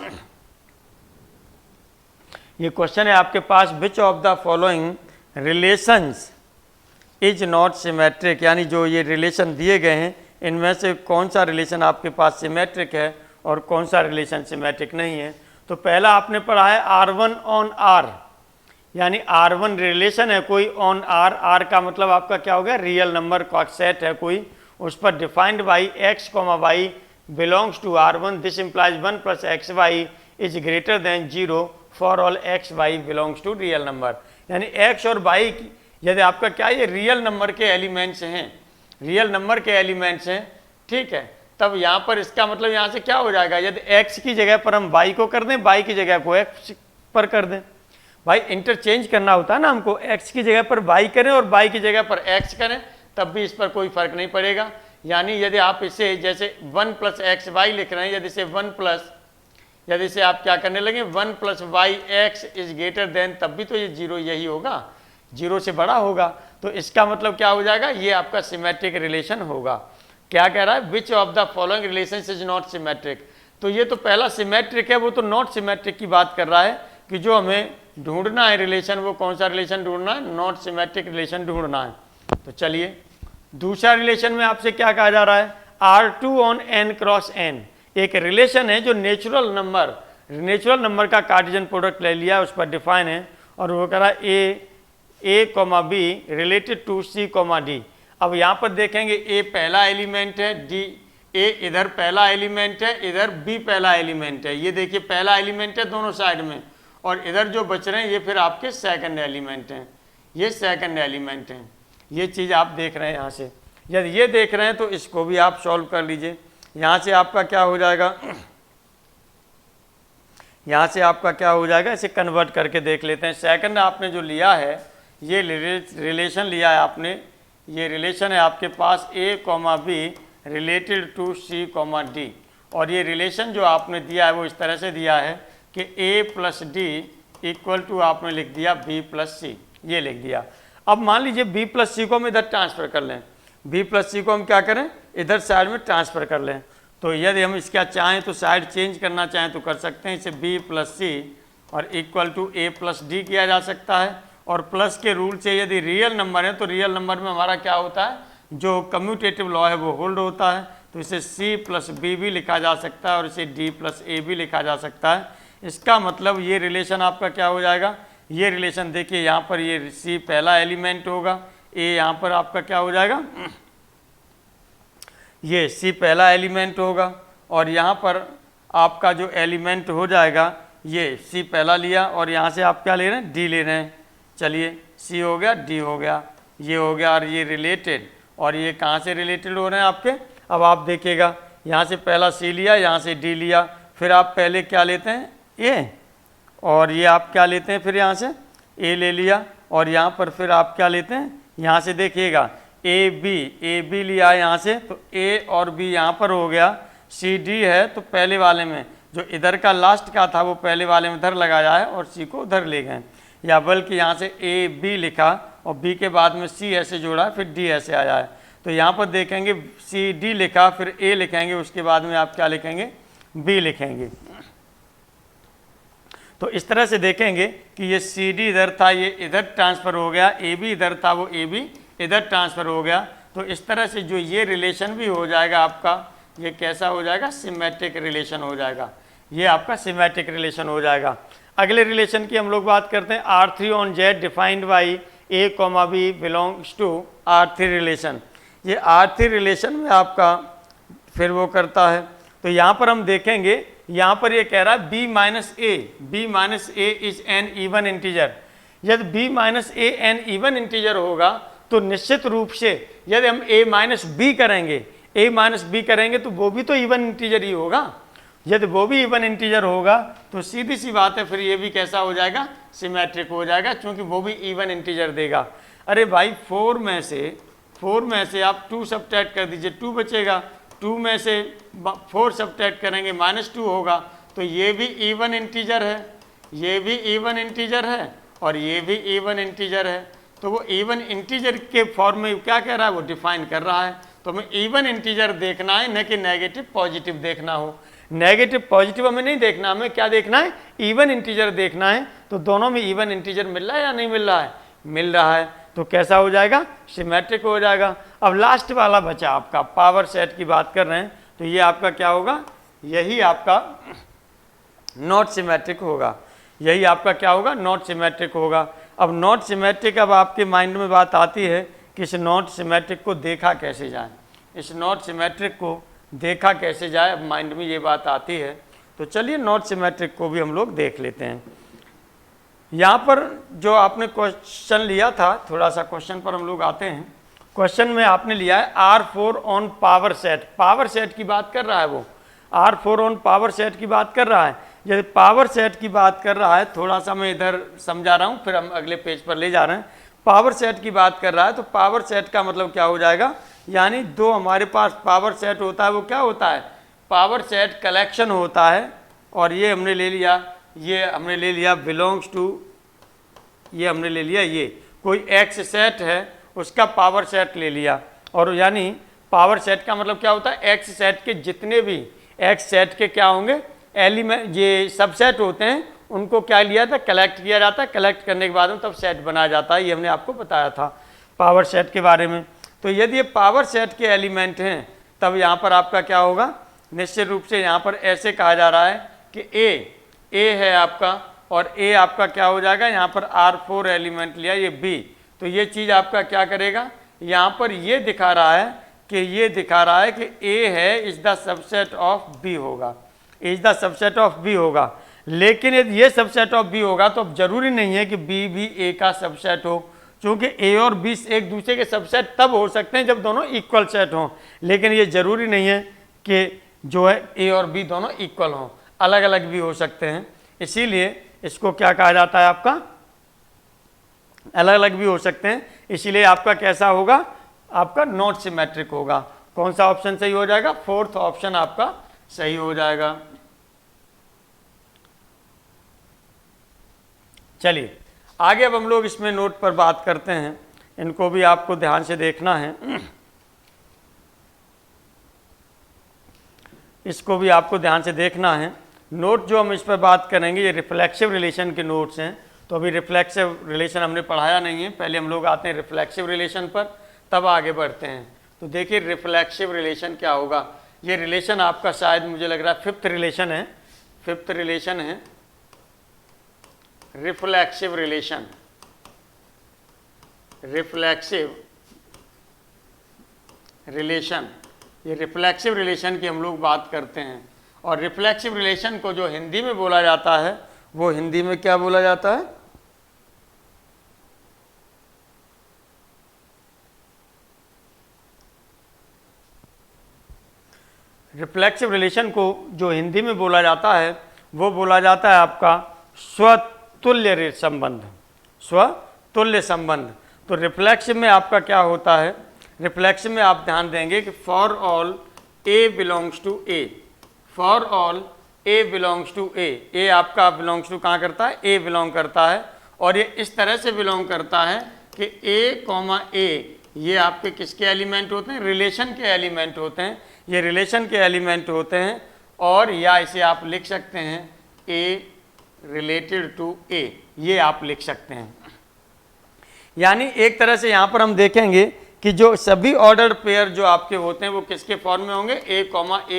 ये क्वेश्चन है आपके पास which of the following relations is not symmetric, यानी जो ये रिलेशन दिए गए हैं इनमें से कौन सा रिलेशन आपके पास सिमेट्रिक है और कौन सा रिलेशन सिमेट्रिक नहीं है। तो पहला आपने पढ़ा है R1 ऑन R, यानी R1 रिलेशन है कोई ऑन R, R का मतलब आपका क्या हो गया, रियल नंबर का सेट है कोई, उस पर defined by x, y belongs to R1, this implies 1 + xy is greater than 0 for all x, y belongs to real number, यानी x और y यदि आपका क्या ये रियल नंबर के एलिमेंट्स हैं, रियल नंबर के एलिमेंट्स हैं, ठीक है, तब यहाँ पर इसका मतलब यहाँ से क्या हो जाएगा, यदि x की जगह पर हम y को कर दें, y की जगह को x पर कर दें, भाई इंटरचेंज करना होता है ना हमको, x की जगह पर y करें और y की जगह पर x करें, तब भी इस पर कोई फर्क नहीं पड़ेगा। यानी यदि आप इसे जैसे 1 + xy लिख रहे हैं, यदि इसे यदि इसे आप क्या करने लगे 1 + yx इज ग्रेटर देन, तब भी तो ये 0 यही होगा, 0 से बड़ा होगा, तो इसका मतलब क्या हो जाएगा, ये आपका सिमेट्रिक रिलेशन होगा। क्या कह रहा है, विच of the following relations is not symmetric, तो ये तो पहला सिमेट्रिक है, वो तो नॉट सिमेट्रिक की बात कर रहा है कि जो हमें ढूंढना है रिलेशन, वो कौन सा रिलेशन ढूंढना है, नॉट सिमेट्रिक रिलेशन ढूंढना है। तो चलिए दूसरा रिलेशन में आपसे क्या कहा जा रहा है, R2 ऑन n × n, एक रिलेशन है जो नेचुरल नंबर का कार्टेशियन प्रोडक्ट ले लिया, उस पर डिफाइन है, और वो कह रहा है a, b related to c, d। अब यहाँ पर देखेंगे a पहला एलिमेंट है, a इधर पहला एलिमेंट है, इधर b पहला एलिमेंट है, ये देखिए पहला एलिमेंट है दोनों साइड में, और इधर जो बच रहे हैं ये फिर आपके सेकंड एलिमेंट हैं, ये सेकंड एलिमेंट हैं, ये चीज़ आप देख रहे हैं। यहाँ से यदि ये देख रहे हैं तो इसको भी आप सॉल्व कर लीजिए। यहाँ से आपका क्या हो जाएगा, यहाँ से आपका क्या हो जाएगा, इसे कन्वर्ट करके देख लेते हैं। सेकंड आपने जो लिया है, ये रिलेशन लिया है आपने, ये रिलेशन है आपके पास a, b related to c, d, और ये रिलेशन जो आपने दिया है वो इस तरह से दिया है कि a + d इक्वल टू आपने लिख दिया b + c, ये लिख दिया। अब मान लीजिए b + c को हम इधर ट्रांसफ़र कर लें, b + c को हम क्या करें, इधर साइड में ट्रांसफ़र कर लें, तो यदि हम इसका चाहें तो साइड चेंज करना चाहें तो कर सकते हैं, इसे b + c और इक्वल टू a + d किया जा सकता है, और प्लस के रूल से यदि रियल नंबर है तो रियल नंबर में हमारा क्या होता है, जो कम्यूटेटिव लॉ है वो होल्ड होता है, तो इसे c + b भी लिखा जा सकता है और इसे d + a भी लिखा जा सकता है। इसका मतलब ये रिलेशन आपका क्या हो जाएगा, ये रिलेशन देखिए यहाँ पर ये c पहला एलिमेंट होगा, a यहाँ पर आपका क्या हो जाएगा, ये c पहला एलिमेंट होगा, और यहाँ पर आपका जो एलिमेंट हो जाएगा ये c पहला लिया, और यहाँ से आप क्या ले रहे हैं, d ले रहे हैं। चलिए c हो गया, d हो गया, ये हो गया, और ये रिलेटेड, और ये कहाँ से रिलेटेड हो रहे हैं आपके, अब आप देखिएगा यहाँ से पहला c लिया, यहाँ से d लिया, फिर आप पहले क्या लेते हैं a, और ये आप क्या लेते हैं, फिर यहाँ से a ले लिया, और यहाँ पर फिर आप क्या लेते हैं, यहाँ से देखिएगा a b लिया यहाँ से, तो a और b यहाँ पर हो गया, c d है तो पहले वाले में जो इधर का लास्ट का था वो पहले वाले में इधर लगाया है और c को उधर ले गए, या बल्कि यहाँ से a b लिखा और b के बाद में c ऐसे जोड़ा, फिर d ऐसे आया है, तो यहाँ पर देखेंगे c d लिखा, फिर a लिखेंगे, उसके बाद में आप क्या लिखेंगे, b लिखेंगे। तो इस तरह से देखेंगे कि ये सी डी इधर था, ये इधर ट्रांसफ़र हो गया, ए बी इधर था वो ए बी इधर ट्रांसफ़र हो गया, तो इस तरह से जो ये रिलेशन भी हो जाएगा आपका, ये कैसा हो जाएगा, सिमेट्रिक रिलेशन हो जाएगा, ये आपका सिमेट्रिक रिलेशन हो जाएगा। अगले रिलेशन की हम लोग बात करते हैं, R3 on Z defined by A, B belongs to R3 relation. ये R3 रिलेशन में आपका फिर वो करता है, तो यहाँ पर हम देखेंगे, यहाँ पर ये कह रहा है b minus A is an even integer. यदि b minus A N even integer होगा तो निश्चित रूप से यदि हम a माइनस बी करेंगे तो वो भी तो इवन इंटीजर ही होगा। यदि वो भी इवन इंटीजर होगा तो सीधी सी बात है, फिर ये भी कैसा हो जाएगा, सिमेट्रिक हो जाएगा, क्योंकि वो भी इवन इंटीजर देगा। अरे भाई 4 में से आप 2 सब्ट्रैक्ट कर दीजिए, 2 बचेगा, 2 में से 4 सब्ट्रैक्ट करेंगे -2 होगा, तो ये भी इवन इंटीजर है, ये भी इवन इंटीजर है और ये भी इवन इंटीजर है। तो वो इवन इंटीजर के फॉर्म में क्या कह रहा है, वो डिफाइन कर रहा है। तो हमें इवन इंटीजर देखना है, न कि नेगेटिव पॉजिटिव देखना हो। नेगेटिव पॉजिटिव हमें नहीं देखना, हमें क्या देखना है, इवन इंटीजर देखना है। तो दोनों में इवन इंटीजर मिल रहा है या नहीं मिल रहा है, मिल रहा है, तो कैसा हो जाएगा, सिमेट्रिक हो जाएगा। अब लास्ट वाला बचा आपका पावर सेट की बात कर रहे हैं, तो ये आपका क्या होगा, यही आपका नॉट सिमेट्रिक होगा, यही आपका क्या होगा, नॉट सिमेट्रिक होगा। अब नॉट सिमेट्रिक, अब आपके माइंड में बात आती है कि इस नॉट सिमेट्रिक को देखा कैसे जाए, इस नॉट सिमेट्रिक को देखा कैसे जाए, अब माइंड में ये बात आती है। तो चलिए नॉट सिमेट्रिक को भी हम लोग देख लेते हैं। यहाँ पर जो आपने क्वेश्चन लिया था, थोड़ा सा क्वेश्चन पर हम लोग आते हैं। क्वेश्चन में आपने लिया है R4 on power set, power set की बात कर रहा है वो, R4 ऑन पावर सेट की बात कर रहा है। यदि पावर सेट की बात कर रहा है, थोड़ा सा मैं इधर समझा रहा हूँ, फिर हम अगले पेज पर ले जा रहे हैं। पावर सेट की बात कर रहा है, तो पावर सेट का मतलब क्या हो जाएगा, यानी दो हमारे पास पावर सेट होता है, वो क्या होता है, पावर सेट कलेक्शन होता है। और ये हमने ले लिया, ये हमने ले लिया बिलोंग्स टू, ये हमने ले लिया, ये कोई एक्स सेट है उसका पावर सेट ले लिया। और यानी पावर सेट का मतलब क्या होता है, एक्स सेट के जितने भी एक्स सेट के क्या होंगे, एलिमेंट, ये सबसेट होते हैं, उनको क्या लिया था, कलेक्ट किया जाता है, कलेक्ट करने के बाद में तब सेट बनाया जाता है। ये हमने आपको बताया था पावर सेट के बारे में। तो यदि ये पावर सेट के एलिमेंट हैं, तब यहाँ पर आपका क्या होगा, निश्चित रूप से यहाँ पर ऐसे कहा जा रहा है कि ए है आपका, और ए आपका क्या हो जाएगा, यहाँ पर R4 एलिमेंट लिया, ये B, तो ये चीज़ आपका क्या करेगा, यहाँ पर ये दिखा रहा है कि A है is the subset of B होगा, is the subset of B होगा। लेकिन यदि ये सबसेट ऑफ B होगा तो अब जरूरी नहीं है कि B भी A का सबसेट हो, क्योंकि A और B एक दूसरे के सबसेट तब हो सकते हैं जब दोनों इक्वल सेट हों, लेकिन ये जरूरी नहीं है कि जो है A और B दोनों इक्वल हों, अलग अलग भी हो सकते हैं। इसीलिए इसको क्या कहा जाता है, आपका अलग अलग भी हो सकते हैं, इसीलिए आपका कैसा होगा, आपका नॉट सिमेट्रिक होगा। कौन सा ऑप्शन सही हो जाएगा, 4th ऑप्शन आपका सही हो जाएगा। चलिए आगे अब हम लोग इसमें नोट पर बात करते हैं, इनको भी आपको ध्यान से देखना है, इसको भी आपको ध्यान से देखना है। नोट जो हम इस पर बात करेंगे ये रिफ्लेक्सिव रिलेशन के नोट्स हैं, तो अभी रिफ्लेक्सिव रिलेशन हमने पढ़ाया नहीं है, पहले हम लोग आते हैं रिफ्लेक्सिव रिलेशन पर, तब आगे बढ़ते हैं। तो देखिए रिफ्लेक्सिव रिलेशन क्या होगा, ये रिलेशन आपका शायद मुझे लग रहा है 5th रिलेशन है, 5th रिलेशन है रिफ्लेक्सिव रिलेशन, रिफ्लेक्सिव रिलेशन, ये रिफ्लेक्सिव रिलेशन की हम लोग बात करते हैं। और रिफ्लेक्सिव रिलेशन को जो हिंदी में बोला जाता है, वो हिंदी में क्या बोला जाता है, रिफ्लेक्सिव रिलेशन को जो हिंदी में बोला जाता है वो बोला जाता है आपका स्वतुल्य संबंध, स्वतुल्य संबंध। तो रिफ्लेक्सिव में आपका क्या होता है, रिफ्लेक्सिव में आप ध्यान देंगे कि for all A belongs to A, for all A belongs to A आपका बिलोंग्स टू कहाँ करता है, ए बिलोंग करता है। और ये इस तरह से बिलोंग करता है कि A, ये आपके किसके एलिमेंट होते हैं, रिलेशन के एलिमेंट होते हैं, ये रिलेशन के एलिमेंट होते हैं। और या इसे आप लिख सकते हैं A रिलेटेड टू A, ये आप लिख सकते हैं। यानी एक तरह से यहाँ पर हम देखेंगे कि जो सभी ऑर्डर्ड पेयर जो आपके होते हैं वो किसके फॉर्म में होंगे, a,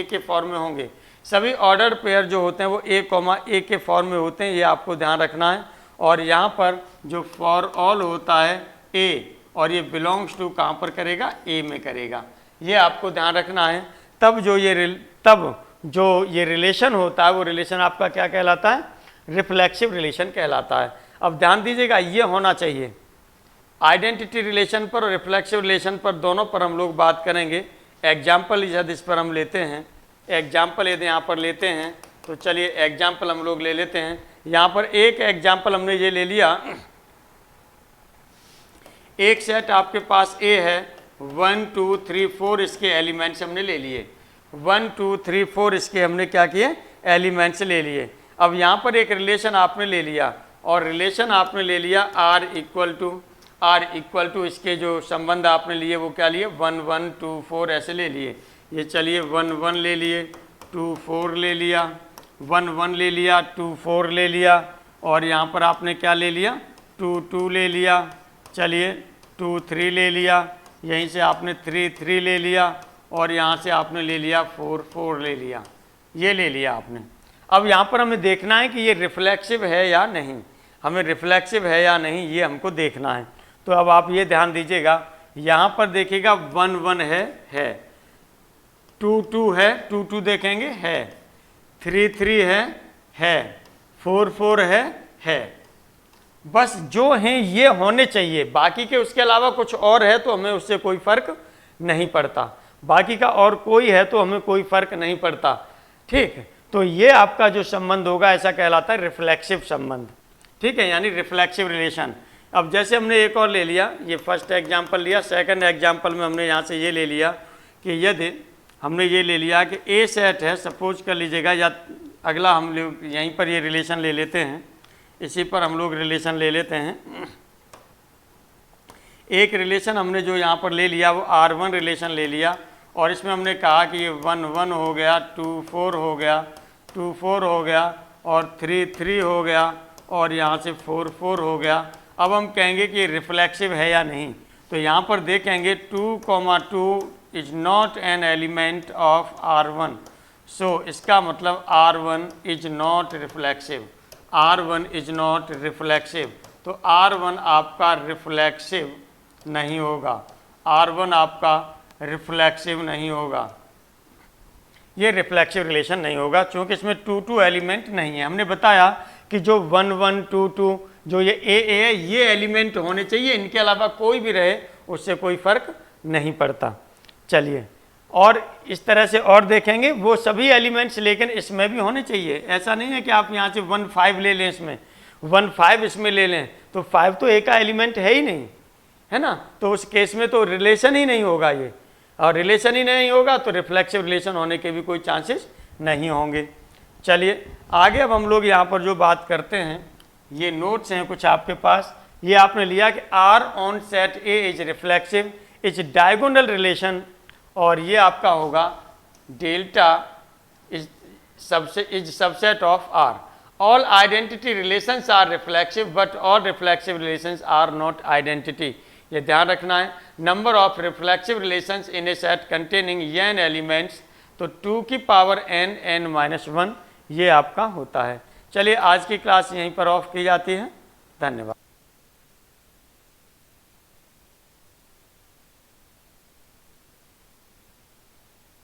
के फॉर्म में होंगे। सभी ऑर्डर्ड पेयर जो होते हैं वो a, के फॉर्म में होते हैं, ये आपको ध्यान रखना है। और यहाँ पर जो फॉर ऑल होता है a, और ये बिलोंग्स टू कहाँ पर करेगा, a में करेगा, ये आपको ध्यान रखना है। तब जो ये रिलेशन होता है वो रिलेशन आपका क्या कहलाता है, रिफ्लेक्सिव रिलेशन कहलाता है। अब ध्यान दीजिएगा, ये होना चाहिए। आइडेंटिटी रिलेशन पर और रिफ्लेक्सिव रिलेशन पर दोनों पर हम लोग बात करेंगे। एग्जाम्पल यदि इस पर हम लेते हैं, एग्जाम्पल यदि यहाँ पर लेते हैं तो चलिए एग्जाम्पल हम लोग ले लेते हैं। यहाँ पर एक एग्जाम्पल हमने ये ले लिया, एक सेट आपके पास A है, 1 2 3 4 इसके एलिमेंट्स हमने ले लिए, 1 2 3 4 इसके हमने क्या किए, एलिमेंट्स ले लिए। अब यहाँ पर एक रिलेशन आपने ले लिया, और रिलेशन आपने ले लिया R इक्वल टू इसके जो संबंध आपने लिए वो क्या लिए, 1 1 2 4 ऐसे ले लिए। ये चलिए 1 1 ले लिए, 2 4 ले लिया, 1 1 ले लिया, 2 4 ले लिया, और यहाँ पर आपने क्या ले लिया, 2 2 ले लिया, चलिए 2 3 ले लिया, यहीं से आपने 3 3 ले लिया, और यहाँ से आपने ले लिया 4 4 ले लिया, ये ले लिया आपने। अब यहाँ पर हमें देखना है कि ये रिफ्लेक्सिव है या नहीं, हमें रिफ्लेक्सिव है या नहीं ये हमको देखना है। तो अब आप ये ध्यान दीजिएगा, यहाँ पर देखिएगा 1 1 है, 2 2 है, 2 2 देखेंगे है, 3 3 है, 4 4 है। बस जो हैं ये होने चाहिए, बाकी के उसके अलावा कुछ और है तो हमें उससे कोई फर्क नहीं पड़ता, बाकी का और कोई है तो हमें कोई फर्क नहीं पड़ता, ठीक। तो ये आपका जो संबंध होगा ऐसा कहलाता है रिफ्लेक्सिव संबंध, ठीक है, यानी रिफ्लेक्सिव रिलेशन। अब जैसे हमने एक और ले लिया, ये फर्स्ट एग्जाम्पल लिया, सेकंड एग्जाम्पल में हमने यहाँ से ये ले लिया कि यदि हमने ये ले लिया कि ए सेट है, सपोज कर लीजिएगा, या अगला हम लोग यहीं पर ये रिलेशन ले लेते हैं, इसी पर हम लोग रिलेशन ले लेते हैं। एक रिलेशन हमने जो यहाँ पर ले लिया वो R1 रिलेशन ले लिया, और इसमें हमने कहा कि ये 1 1 हो गया, 2 4 हो गया, 2 4 हो गया, और 3 3 हो गया, और यहाँ से 4 4 हो गया। अब हम कहेंगे कि रिफ्लेक्सिव है या नहीं, तो यहाँ पर देखेंगे 2 2 is not an element of R1, सो इसका मतलब R1 is not reflexive, R1 is not reflexive. तो R1 आपका रिफ्लेक्सिव नहीं होगा, R1 आपका रिफ्लेक्सिव नहीं होगा, ये रिफ्लेक्सिव रिलेशन नहीं होगा, क्योंकि इसमें 2 2 एलिमेंट नहीं है। हमने बताया कि जो 1 1 2 2 जो ये ए है ये एलिमेंट होने चाहिए, इनके अलावा कोई भी रहे उससे कोई फर्क नहीं पड़ता। चलिए, और इस तरह से और देखेंगे वो सभी एलिमेंट्स, लेकिन इसमें भी होने चाहिए। ऐसा नहीं है कि आप यहाँ से 1 5 ले लें, इसमें 1 5 इसमें ले लें तो 5 तो एक का एलिमेंट है ही नहीं, है ना, तो उस केस में तो रिलेशन ही नहीं होगा ये, और रिलेशन ही नहीं होगा तो रिफ्लेक्सिव रिलेशन होने के भी कोई चांसेस नहीं होंगे। चलिए आगे अब हम लोग यहाँ पर जो बात करते हैं, ये नोट्स हैं कुछ आपके पास, ये आपने लिया कि R on set A is reflexive is diagonal relation, और ये आपका होगा delta is subset of R। All identity relations are reflexive but all reflexive relations are not identity, ये ध्यान रखना है। Number of reflexive relations in a set containing n elements, तो 2 की पावर n (n-1) ये आपका होता है। चलिए आज की क्लास यहीं पर ऑफ की जाती है, धन्यवाद।